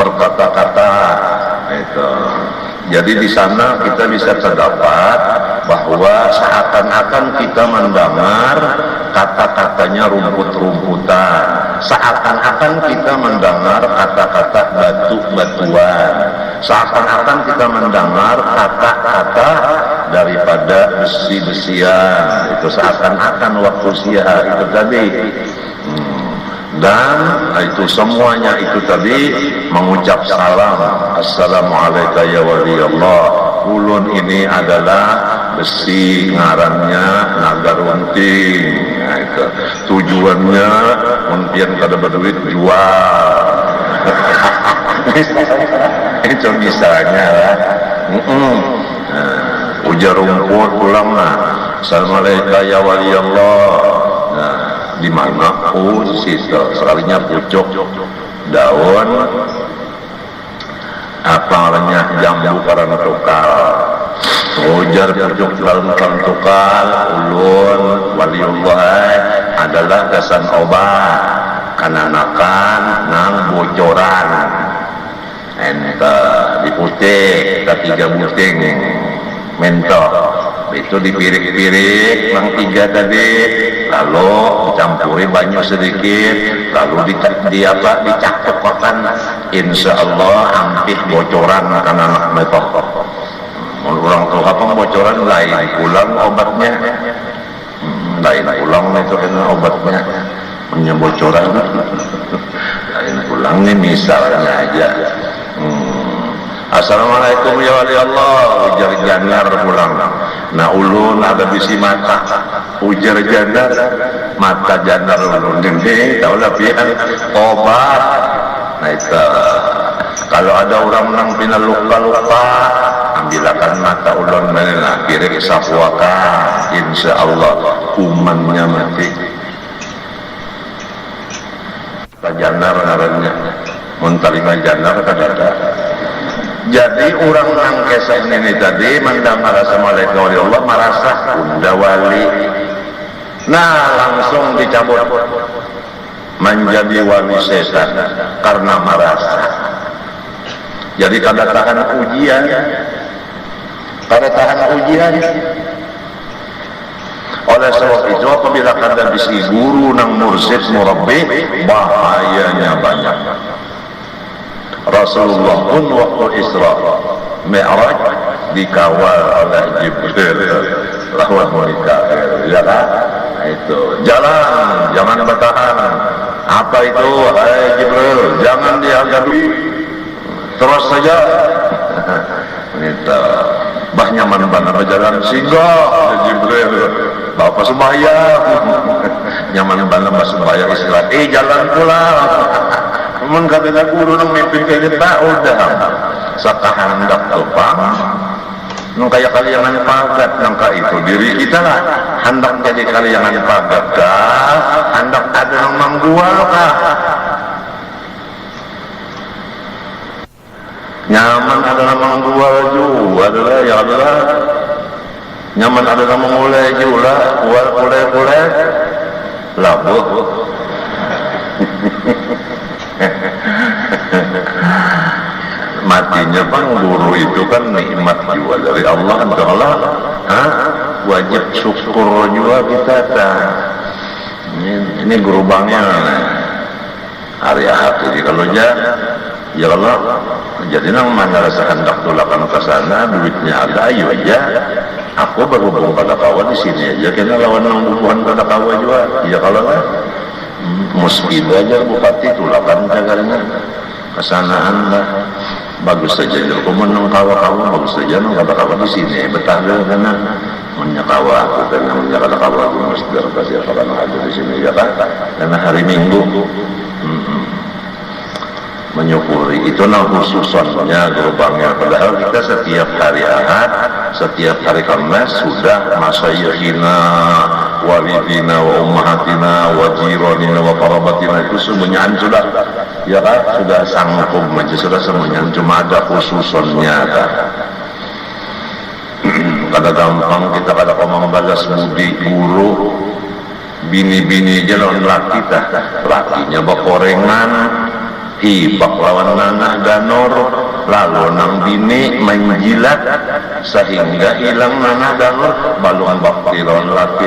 berkata-kata itu. Jadi di sana kita bisa terdapat bahwa seakan-akan kita mendengar kata-katanya rumput-rumputan, seakan-akan kita mendengar kata-kata batu-batuan, seakan-akan kita mendengar kata-kata daripada besi-besian, itu seakan-akan waktu siang itu tadi. Dan itu semuanya itu tadi mengucap salam, assalamualaikum ya waliyallah. Ulun ini adalah besi, ngarannya naga runting. Nah, itu tujuannya mungkin kada berduit jual. Itu misalnya lah. Ujar rumput pulang lah, assalamualaikum ya waliyallah. Di mana situ sekalinya pucuk daun renyah jambu karang tukal, ujar pucuk daun karang tukal ulun waliullah adalah kesan obat kananakan nang bocoran ente diputih ketiga buting mentok itu dipirik-pirik yang 3 tadi, lalu dicampuri banyak sedikit, lalu dicakupkan, insya Allah hampir bocoran karena anak metok. Orang tua bocoran lain pulang obatnya, lain pulang itu kena obatnya, bocoran lain pulang ini misalnya aja. Assalamualaikum ya wali Allah, ujar janar pulang. Nah ulun ada bisi mata, ujar janar, mata janar ulun ini, tahu lah pian obat. Nah itu, kalau ada orang nang pina luka-luka, ambilkan mata ulun mana, pirik sapuaka, insya Allah kumannya mati. Janar ngarannya, muntarima janar kadada. Jadi orang nang kesan ini tadi mendengar assalamualaikum Allah merasa unda wali. Nah langsung dicabut menjadi wali setan karena merasa. Jadi kada tahan ujian, oleh sebab itu apabila kada bisi guru nang mursyid murabbi bahayanya banyak. Rasulullah pun waktu Isra Mi'raj dikawal oleh Jibril lawan Mikail, ya kan? Itu jalan, jangan bertahan. Apa itu? Hai Jibril, jangan dihadapi, terus saja. Itu bah nyaman banget berjalan singgah Jibril, bapak sembahyang, nyaman banget sembahyang istirahat. Jalan pulang. Mengkatakan guru nang mimpin kayak kita udah sakahandak topang nang kaya kaliangan pagat nangka itu diri kita lah hendak jadi kaliangan pagat kah hendak ada yang mengjual kah nyaman ada yang mengjual juga adalah ya Allah nyaman ada yang mengulai juga kulai labuh matinya Bang, guru itu kan nikmat juga dari Allah. Allah wajib syukur juga kita ini guru Bangnya hari Ahad. Jadi kalau ya Allah jadi nang mana rasa hendak tulakan ke sana, duitnya ada, ayo aja aku berhubung pada kawan di sini aja, kena lawan nang hubungan pada kawan juga. Ya kalau lah musbid aja bupati tulakan jagalnya kesanaan lah, bagus saja jadi menang kawan bagus saja nang kata kawan di sini betah deh karena menyakawa aku karena menyakawa aku mesti berkasih kalau ada di sini ya kan, karena hari Minggu menyukuri itu khususnya gerbangnya. Padahal kita setiap hari Ahad, setiap hari Kamis sudah masyayikhina, walidina, wa ummahatina, wa jiranina, wa qarabatina itu semuanya sudah ya kan, sudah sanggup aja sudah semuanya, cuma ada khususnya kan. Kada gampang kita kada membalas budi guru bini-bini jalan laki lakinya bakorengan hibak lawan nanah danor, lalu nang bini main jilat sehingga hilang nanah danor baluan bakti lawan laki.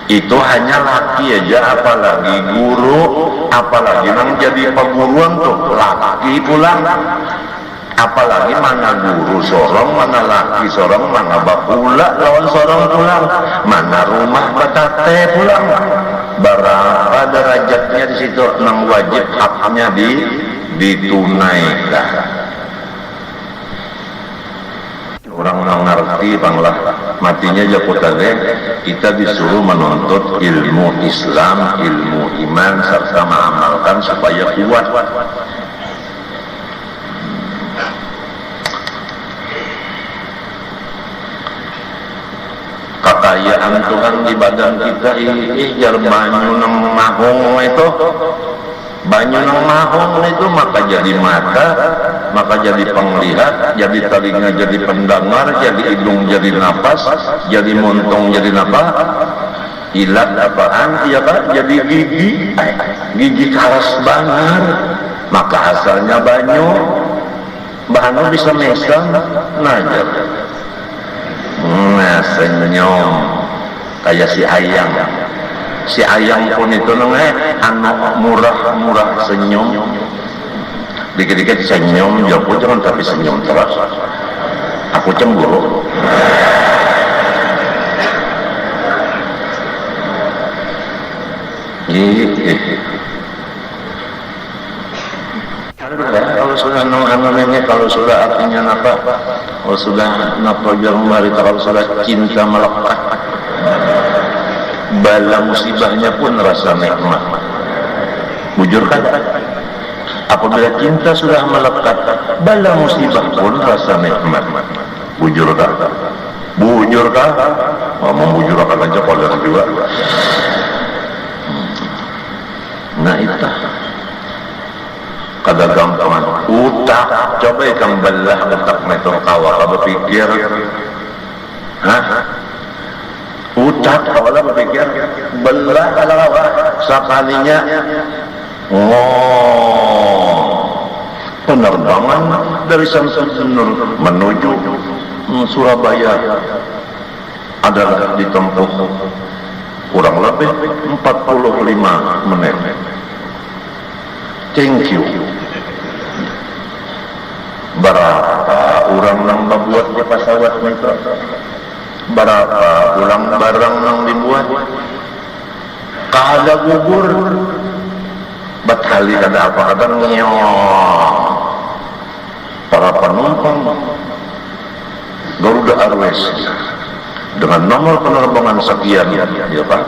Itu hanya laki aja, apalagi guru, apalagi nang jadi peguruan tuh laki pula. Apalagi mana guru sorong, mana laki sorong, mana bakula lawan sorong pulang, mana rumah batate pulang. Berapa derajatnya di situ, nang wajib haknya ditunaikan. Orang ngerti banglah matinya jakut tadi kita disuruh menuntut ilmu Islam, ilmu iman serta mengamalkan supaya kuat. Kekayaan Tuhan di badan kita jar banyu nang mahong itu, banyu nang mahong itu maka jadi mata, maka jadi penglihat, jadi telinga jadi pendengar, jadi hidung jadi napas, jadi muntung jadi napas, ilat apaan iya kan, jadi gigi keras banget, maka asalnya banyu bisa mesang najar. Nah senyum kayak si ayang pun itu anak murah senyum dikit-dikit senyum jauh jangan tapi senyum terus aku cemburu. Kalau sudah kalau sudah artinya apa? Kalau sudah napa bilang kalau sudah cinta melekat, bala musibahnya pun rasa nikmat. Bujur kan? Apabila cinta sudah melekat, bala musibah pun rasa nikmat. Bujur kan? Bujur kan? Ngomong bujur akan aja koler juga. Nah itu. Kada gampangan utak, coba ikan belah utak metode kawa kada berpikir utak awalnya berpikir belah kada kawa sekalinya penerbangan dari Samsudinur menuju Surabaya adalah ditempuh kurang lebih 45 menit. Thank you. Berapa orang nang membuat di pesawat itu? Berapa ulang barang nang dibuat? Kada gugur. Bathali kada apa kada ngeong. Para penumpang Garuda Airways dengan nomor penerbangan sekian, ya Pak.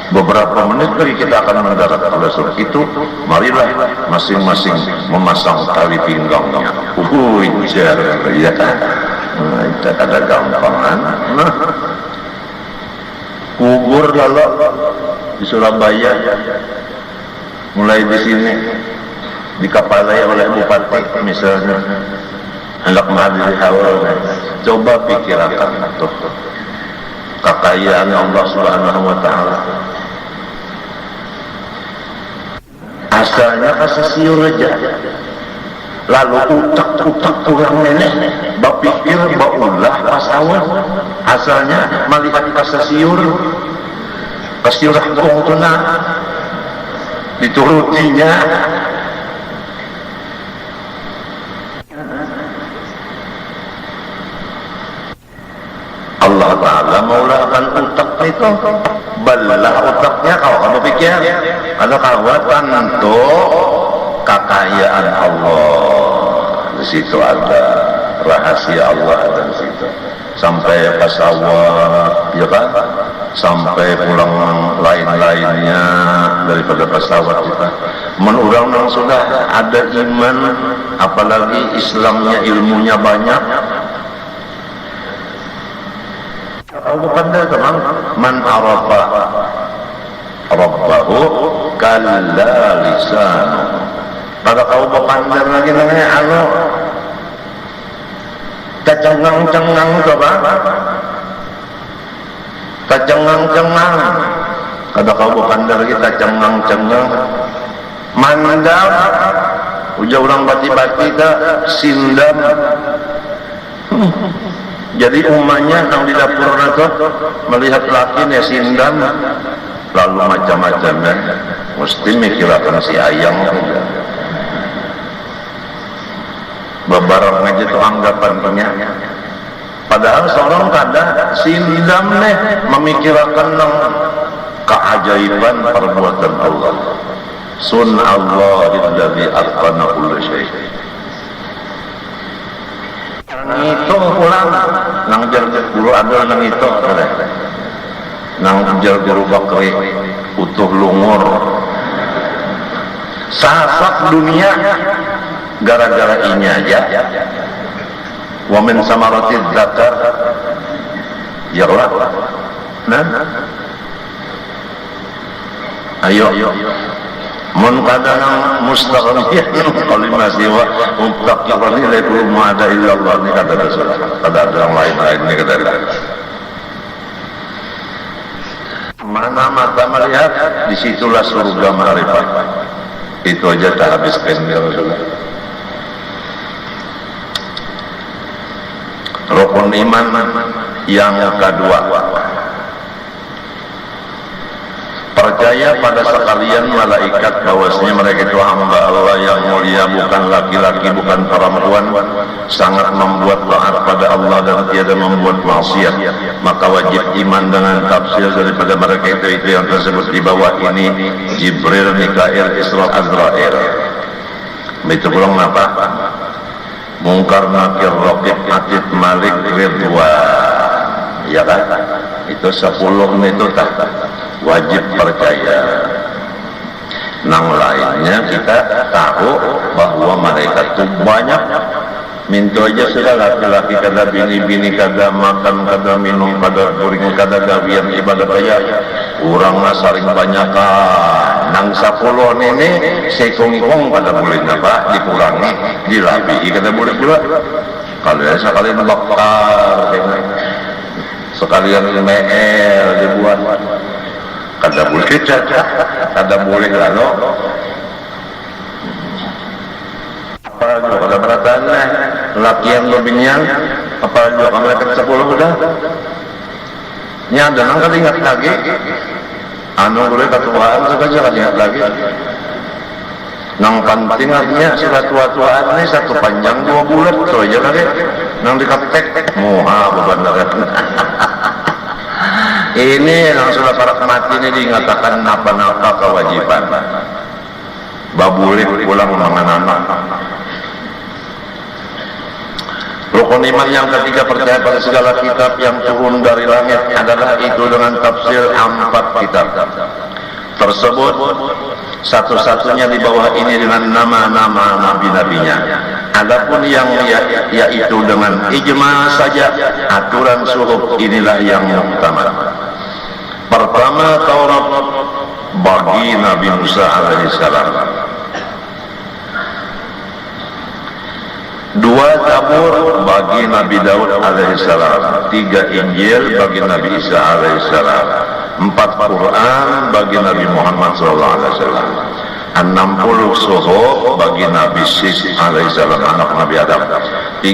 Beberapa menit lagi kita akan mendarat. Oleh sebab itu, marilah masing-masing memasang tali pinggangnya. Jar, ya kan? Kita ada gampangan. Kubur lalu di Surabaya, mulai di sini dikapalai oleh bupati misalnya, hendak menghadiri awal. Coba pikirkan tuh. Kekayaan Allah Subhanahu wa Ta'ala. Asalnya kasih siur aja. lalu utak kurang nenek berpikir baulah pas awal asalnya melihat pasasiur kongtuna diturutinya Allah Ta'ala maulakan utak itu belah utaknya kalau kamu pikir ada kawatan tuh kekayaan Allah di situ ada rahasia Allah ada di situ sampai pesawat ya kan sampai pulang lain-lainnya daripada pesawat kita menurang sudah ada iman apalagi Islamnya ilmunya banyak. Allah pandai teman man arafa rabbahu kalla lisanu pada kau berpandang lagi namanya anu kecengang-cengang coba kecengang-cengang kada kau berpandang lagi kecengang-cengang mandam ujar orang bati-bati ke sindam jadi umatnya yang di dapur itu melihat laki nih sindam lalu macam-macamnya mesti mikirkan si ayang beberapa aja itu anggapannya padahal seorang kada sindam nih memikirkan keajaiban perbuatan Allah sun Allah alladzi atqana kulla syai itu pulang nang jar guru ada nang itu nang jar guru bakri utuh lungur sasak dunia gara-gara ini aja wa min samaratid dzakar ya Allah nah ayo mun kadang mustaqimnya kalau masih wa muttaqin la kullu ma ada illa Allah ni kata Rasulullah kada ada yang lain ni kata mana mata melihat disitulah surga ma'rifat itu aja tak habiskan ya Rasulullah. Rukun iman yang kedua percaya pada sekalian malaikat bahwasanya mereka itu hamba Allah yang mulia bukan laki-laki bukan perempuan sangat membuat taat pada Allah dan tiada membuat maksiat maka wajib iman dengan tafsir daripada mereka itu yang tersebut di bawah ini Jibril, Mikail, Isra, Azrail itu pulang apa? Mungkar, Nakir, Raqib, Atid, Malik, Ridwan ya kan? Itu 10 itu tak wajib percaya. Nang lainnya kita tahu bahwa malaikat itu banyak. Minta aja sudah laki-laki kada bini-bini kada makan kada minum kada kuring kada gawian ibadah kaya orang saring banyak nang 10 ini sekong-ikong kada boleh napa dikurangi dilapi kada boleh pula kalau sekalian bakar sekalian meel dibuat kada boleh kada boleh lalu apa juga kada berataan laki yang berbinian apa juga mereka 10 sudah ini ada nang kada ingat lagi anu boleh ketuaan saja kada ingat lagi nang penting artinya sudah tua-tuaan ini satu panjang 2 bulan so aja lagi nang dikaptek muha bebandaran ini yang sudah para mati ini diingatakan apa-apa kewajiban babulih pulang menganak rukun iman yang ketiga percaya pada segala kitab yang turun dari langit adalah itu dengan tafsir 4 kitab tersebut satu-satunya di bawah ini dengan nama-nama nabi-nabinya. Adapun yang yaitu dengan ijma saja aturan suhuf inilah yang utama. Pertama Taurat bagi Nabi Musa alaihissalam. 2 Zabur bagi Nabi Daud alaihissalam. 3 Injil bagi Nabi Isa alaihissalam. 4 Quran bagi Nabi Muhammad SAW. 60 suhuf bagi Nabi Syekh alaihissalam anak Nabi Adam, 30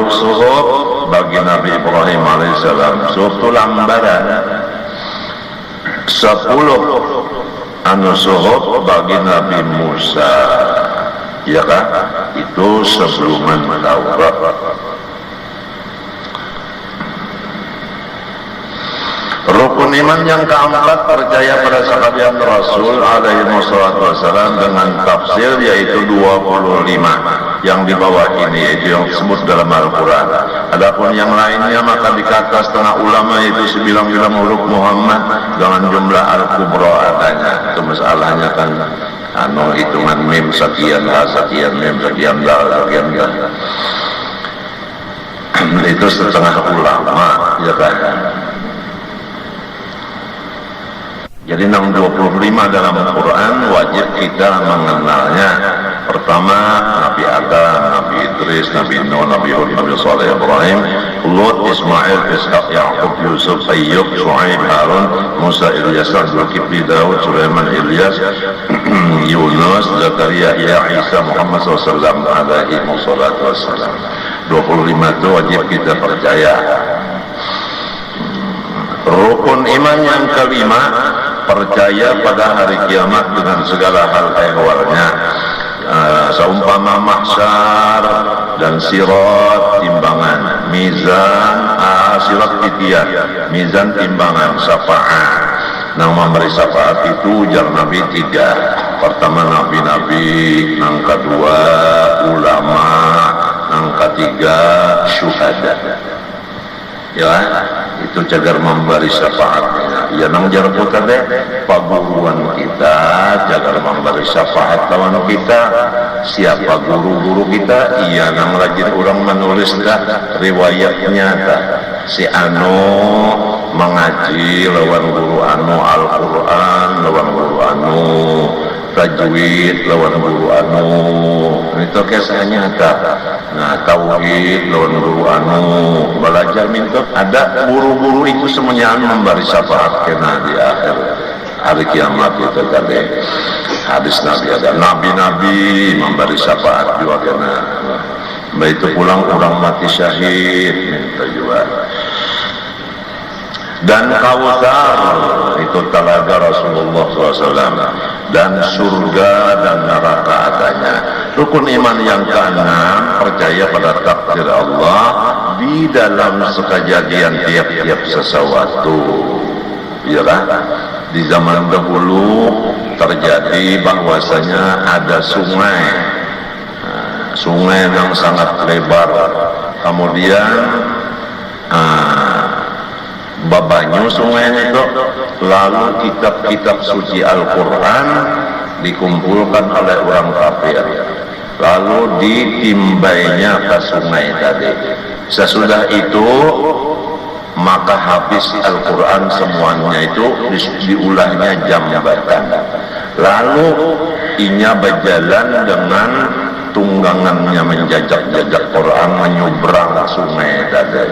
suhuf bagi Nabi Ibrahim alaihissalam, suhuf lambaran, 10 suhuf bagi Nabi Musa, ya kan? Itu sebelum Taurat. Rukun iman yang keempat, percaya pada sahabat Rasul alaihi wassalam dengan tafsir, yaitu 25 yang di bawah ini, yaitu yang disebut dalam Al-Quran. Adapun yang lainnya maka dikata setengah ulama itu sembilan huruf Muhammad dengan jumlah Al-Kubra adanya. Itu masalahnya kan hitungan mim sekian, sekian mim sekian, sekian. Itu setengah ulama, ya kan? Jadi 25 dalam Al-Quran wajib kita mengenalnya. Pertama, Nabi Adam, Nabi Idris, Nabi Nuh, Nabi Hud, Nabi Saleh, Ibrahim, Lut, Ismail, Ishaq, Yaqub, Yusuf, Ayyub, Shu'aib, Harun, Musa, Ilyas, Zulkifli, Daud, Sulaiman, Ilyas, Yunus, Zakaria, Isa, Muhammad SAW alaihi wassalam. 25 itu wajib kita percaya. Rukun iman yang kelima, percaya pada hari kiamat dengan segala hal ehwalnya, seumpama mahsyar dan sirat timbangan, mizan, sirat titiyah, mizan timbangan, syafaat. Nah, memberi syafaat itu ujar Nabi 3. Pertama nabi-nabi, yang kedua ulama, yang ketiga syuhada. Ya, itu cagar memberi syafaatnya. Ya, nang jarang deh paguruan kita, cagar memberi syafaat lawan kita. Siapa guru-guru kita? Iya, nang rajin orang menulis dah riwayatnya dah. Si anu mengaji lawan guru anu Al-Quran, lawan guru anu tajwid, lawan guru anu itu kisahnya ada. Nah, tauhid lawan guru anu belajar minta. Ada guru-guru itu semuanya memberi syafaat kena di akhir hari kiamat itu tadi. Hadis Nabi ada nabi-nabi memberi syafaat juga kena. Begitu pulang orang mati syahid minta juga. Dan Kautsar itu telaga Rasulullah SAW, dan surga dan neraka adanya. Rukun iman yang keenam, percaya pada takdir Allah di dalam sekejadian tiap-tiap sesuatu. Iyalah, di zaman dahulu terjadi bahwasanya ada sungai, sungai yang sangat lebar, kemudian babanyu sungainya itu, lalu kitab-kitab suci Al-Quran dikumpulkan oleh orang kafir, lalu ditimbainya ke sungai tadi. Sesudah itu maka habis Al-Quran semuanya itu diulahnya jambatan, lalu inya berjalan dengan tunggangannya menjajak-jajak Quran menyeberang sungai tadi.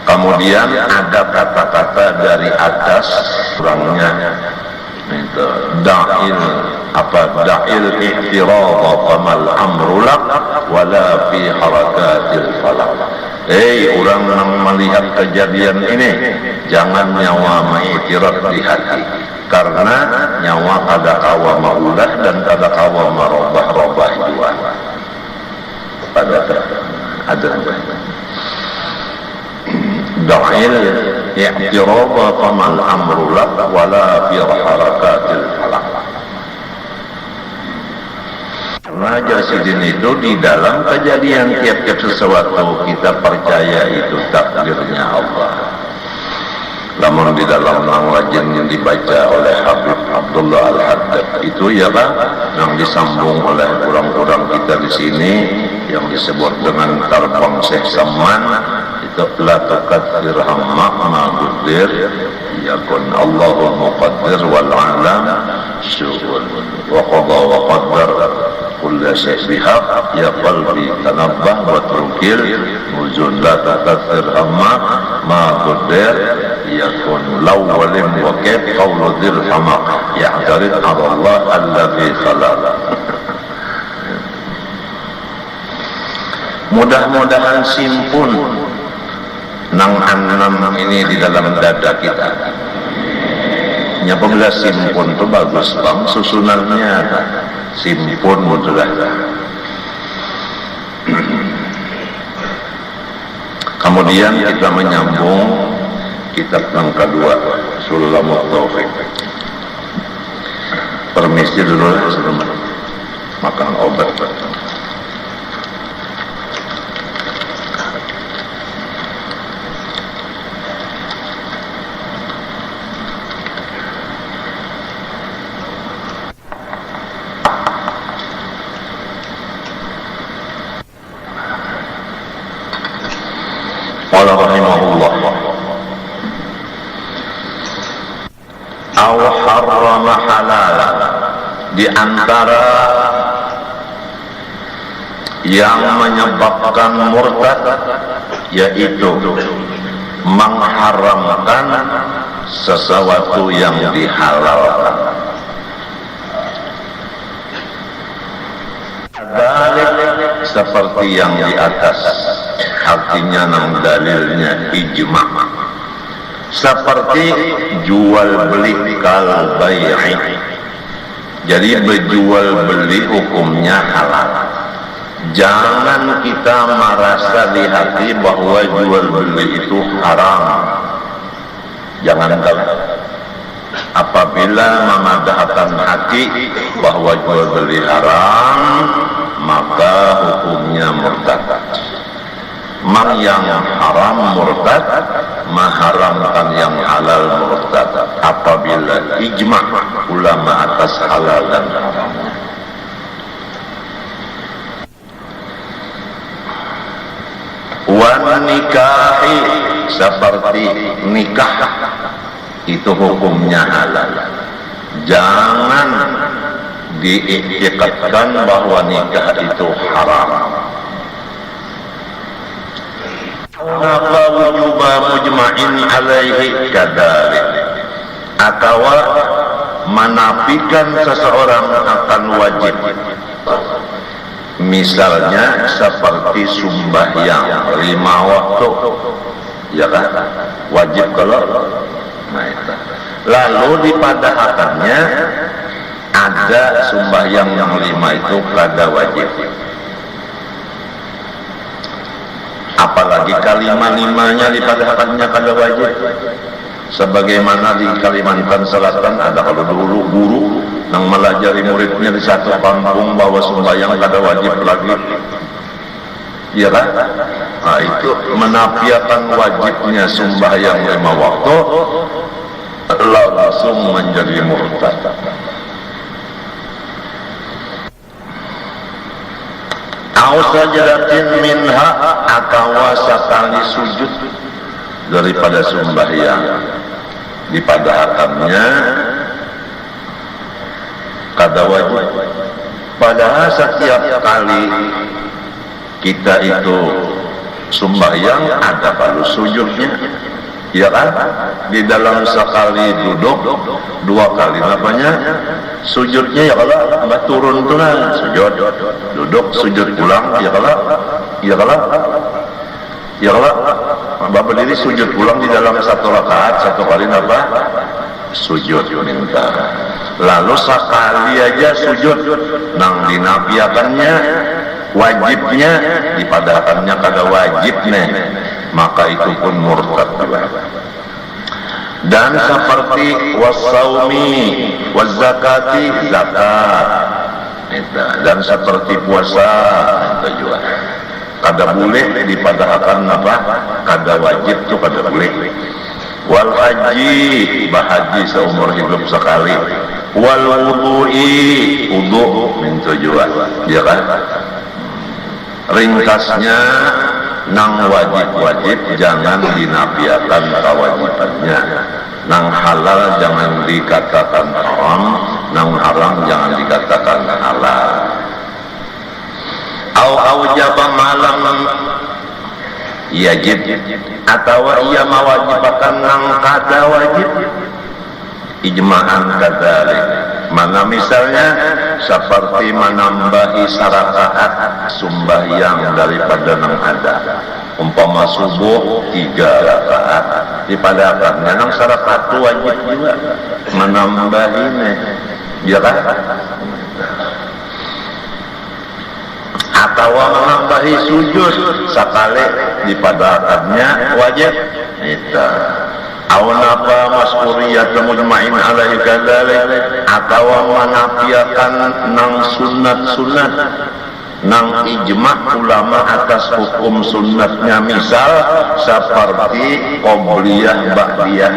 Kemudian ada kata-kata dari atas orangnya itu da'il i'tirad qamal amrulak wala fi harakatil falak. Orang yang melihat kejadian ini jangan nyawa mengiktiraf di hati, karena nyawa kada kawa maulah dan kada kawa marobah-robah juga. Ada da'il i'tirad qamal amru lak wala fi harakatil falak. Karena jasidin itu di dalam kejadian tiap-tiap sesuatu kita percaya itu takdirnya Allah. Namun di dalam yang rajin yang dibaca oleh Habib Abdullah Al-Haddad itu ya Pak, yang disambung oleh orang-orang kita di sini yang disebut dengan Tarbang Syekh Saman itu, la tuqaddir hamma ma qaddir yakun Allahu muqaddir wal alam syuhud wa qada wa qaddar kulla syai' bihaq ya qalbi tanabbah wa turkil muzun, la tuqaddir hamma ma qaddir yakun law walim wa kayf qawlu dhil hamaq ya'tarid ala Allah alladhi khalaq. Mudah-mudahan simpun nang anam ini di dalam dada kita. Apabila simpun itu bagus bang, susunannya simpun mudah. Kemudian kita menyambung kitab yang kedua, Sulamut Taufik. Permisi dulu sebelum makan obat. Qala rahimahullah aw harrama halala, di antara yang menyebabkan murtad yaitu mengharamkan sesuatu yang dihalalkan. Seperti yang di atas, artinya nang dalilnya ijma. Seperti jual beli kal bai'i, jadi berjual beli hukumnya halal. Jangan kita merasa di hati bahwa jual beli itu haram. Jangan tahu. Apabila memadahkan hati bahwa jual beli haram, maka hukumnya murtad. Mang yang haram murtad, mengharamkan yang halal murtad. Apabila ijma ulama atas halal dan haram. Wan nikahi, seperti nikah itu hukumnya halal. Jangan diikatkan bahwa nikah itu haram. Apa wujuba mujma'in alaihi kadalik, atau menafikan seseorang akan wajib. Misalnya seperti sembahyang 5 waktu, ya kan? Wajib kalau lalu dipadahkannya ada sembahyang yang 5 itu kada wajib. Apalagi kalimat 5-nya dipadahkannya kada wajib. Sebagaimana di Kalimantan Selatan ada kalau dulu guru yang melajari muridnya di satu kampung bahwa sembahyang kada wajib lagi. Iya kan? Nah, itu menafikan wajibnya sembahyang 5 waktu, langsung menjadi murtad. Au sajdatin minha, atau sekali sujud daripada sembahyang dipadahkannya kada wajib. Padahal setiap kali kita itu sembahyang ada baru sujudnya, ya kan? Di dalam sekali duduk 2 kali apanya sujudnya, ya kalau turun tulang sujud, duduk sujud ulang, ya kalau Bapak berdiri sujud ulang di dalam 1 rakaat 1 kali apa? Sujud minta. Lalu sekali aja sujud nang dinafiakannya wajibnya, dipadahkannya kada wajibnya, maka itu pun murtad juga. Dan seperti wasaumi wazakati, zakat, dan seperti puasa itu juga kada boleh dipadahkan apa? Kada wajib tuh kada boleh. Wal haji, bahaji seumur hidup sekali. Wal wudu'i, wudu minta juga, ya kan? Ringkasnya nang wajib-wajib jangan dinafiakan kewajibannya. Nang halal jangan dikatakan haram, nang haram jangan dikatakan halal. Au jaba malam yajib atawa ia mawajibakan nang kada wajib ijma'an kadzalik. Mana misalnya seperti menambahi sarakaat sembahyang daripada nang ada, umpama subuh 3 rakaat dipadakannya nang sarakaat itu wajib juga menambahinya, ya kan? Atau menambahi sujud sekali dipadakannya wajib itu. Awnapa mas'uriyat mujma'in alaihi kadzalik, atau menafiakan nang sunat-sunat nang ijma' ulama atas hukum sunatnya, misal seperti qobliyah ba'diyah.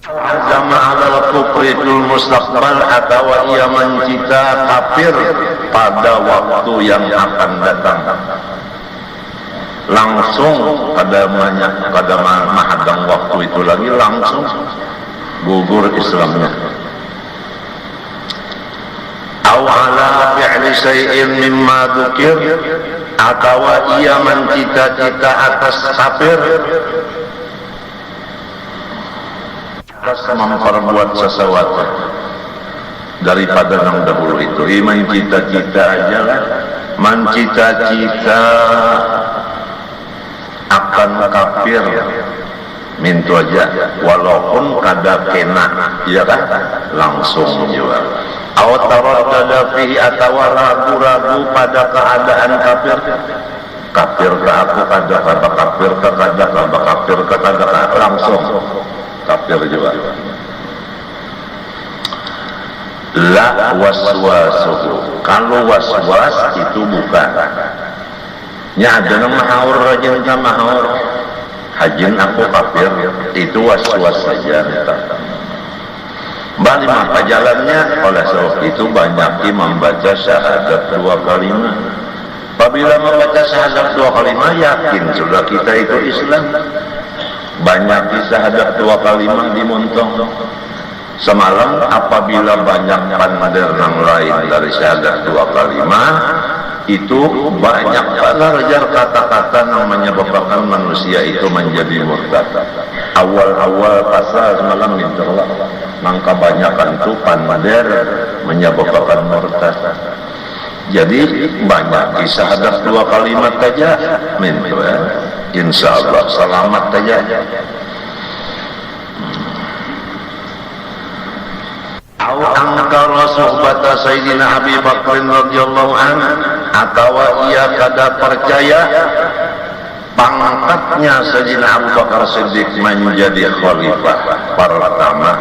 Azama alal kufritul mustaqbal, atau ia mencita kafir pada waktu yang akan datang, langsung pada menghadang waktu itu lagi langsung gugur Islamnya. Aw ala fi'li syai'in mimma dzukir, atau ia mencita-cita atas kafir atas memperbuat sesuatu daripada yang dahulu itu. Iman cita-cita aja lah, mencita-cita akan kafir mintu aja, walaupun kada kena, ya kan, langsung juga. Aw taraddada fihi, atau ragu-ragu pada keadaan kafir. Kafir ke aku kada kafir ke kada kafir ke kada, langsung kafir juga. La waswasuhu, kalau waswas itu bukan nya ada nama haur rajin sama haur hajin aku kafir, itu waswas saja. Bagaimana jalannya? Oleh sebab itu banyak membaca syahadat 2 kalimat. Apabila membaca syahadat 2 kalimat, yakin sudah kita itu Islam. Banyak di syahadat 2 kalimat dimontong. Semalam apabila banyak pandir yang lain dari syahadat 2 kalimat, itu banyak belajar kata-kata yang menyebabkan manusia itu menjadi murtad. Awal-awal pasal semalam mintalah, maka banyakkan itu pandir menyebabkan murtad. Jadi banyak di syahadat 2 kalimat saja minta, insyaallah selamat saja. Au angkara suhbata Sayyidina Abi Bakr radhiyallahu anhu, atau ia kada percaya pangkatnya Sayyidina Abu Bakar Siddiq menjadi khalifah pertama.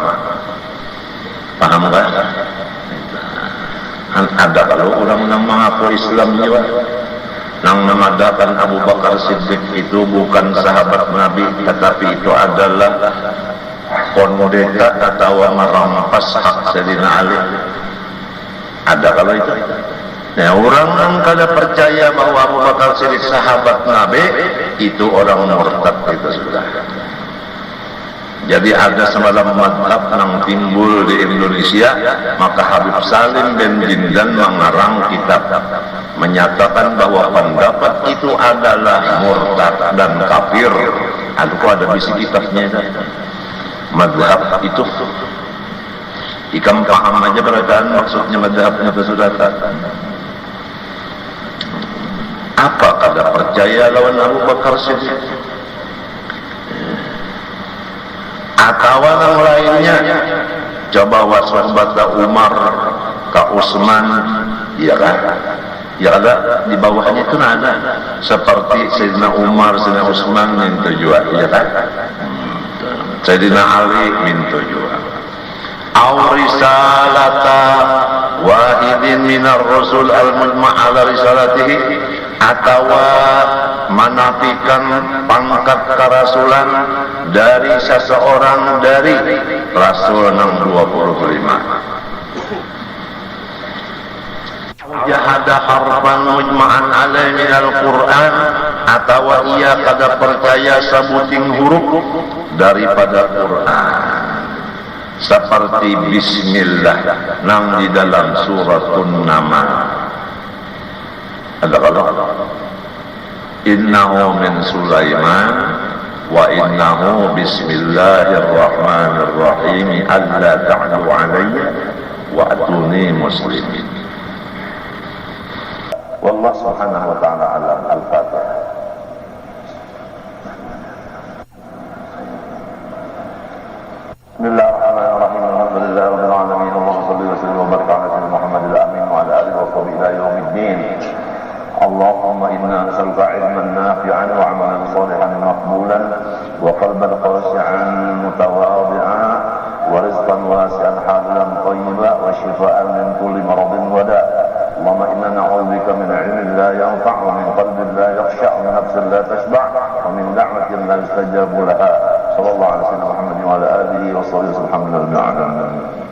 Paham enggak? Ada kalau orang yang mengaku Islam juga yang memadakan Abu Bakar Siddiq itu bukan sahabat Nabi, tetapi itu adalah kondeka atau merampas hak Sayyidina Ali. Ada kalau itu. Nah, orang yang kada percaya bahwa Abu Bakar Siddiq sahabat Nabi, itu orang murtad itu sudah. Jadi ada semalam madhab yang timbul di Indonesia, maka Habib Salim bin Jindan mengarang kitab menyatakan bahwa pendapat itu adalah murtad dan kafir. Aku ada bisi kitabnya. Madhab itu ikam paham aja beradaan maksudnya madhabnya bersaudara. Apa kada percaya lawan Abu Bakar Siddiq? Atau yang lainnya, coba waswabata Umar ke Utsman, ya kan? Ya ada di bawahnya itu ada seperti Sayyidina Umar, Sayyidina Utsman minta juga, ya kan? Sayyidina Ali minta juga. Aw risalata wahidin minar rasul al-mujma' ala risalatihi, atau menafikan pangkat kerasulan dari seseorang dari Rasul 25. Jahada harfan mujma'an alaihi minal Qur'an, atau ia kada percaya sabuting huruf daripada Quran, seperti bismillah nang di dalam suratun Naml. Ada kalau innahu min Sulaiman wa innahu bismillahirrahmanirrahim alla ta'lu alayya wa atuni muslimin. Wallah subhanahu wa ta'ala alam. Al-Fatihah. Bismillahirrahmanirrahim. Alhamdulillahi rabbil alamin. Allahumma shalli wa sallim wa barik ala sayyidina Muhammadil amin wa ala alihi wa sahbihi ila yaumiddin. اللهم إنا نسألك علما نافعا وعملا صالحا مقبولا وقلبا خاشعا متواضعا ورزقا واسعا حلالا طيبا وشفاء من كل مرض وداء. اللهم إنا نعوذ بك من علم لا ينفع ومن قلب لا يخشع ومن نفس لا تشبع ومن دعوة لا يستجاب لها. صلى الله عليه وسلم محمد وعلى آله وصحبه وسلم. الحمد لله رب العالمين.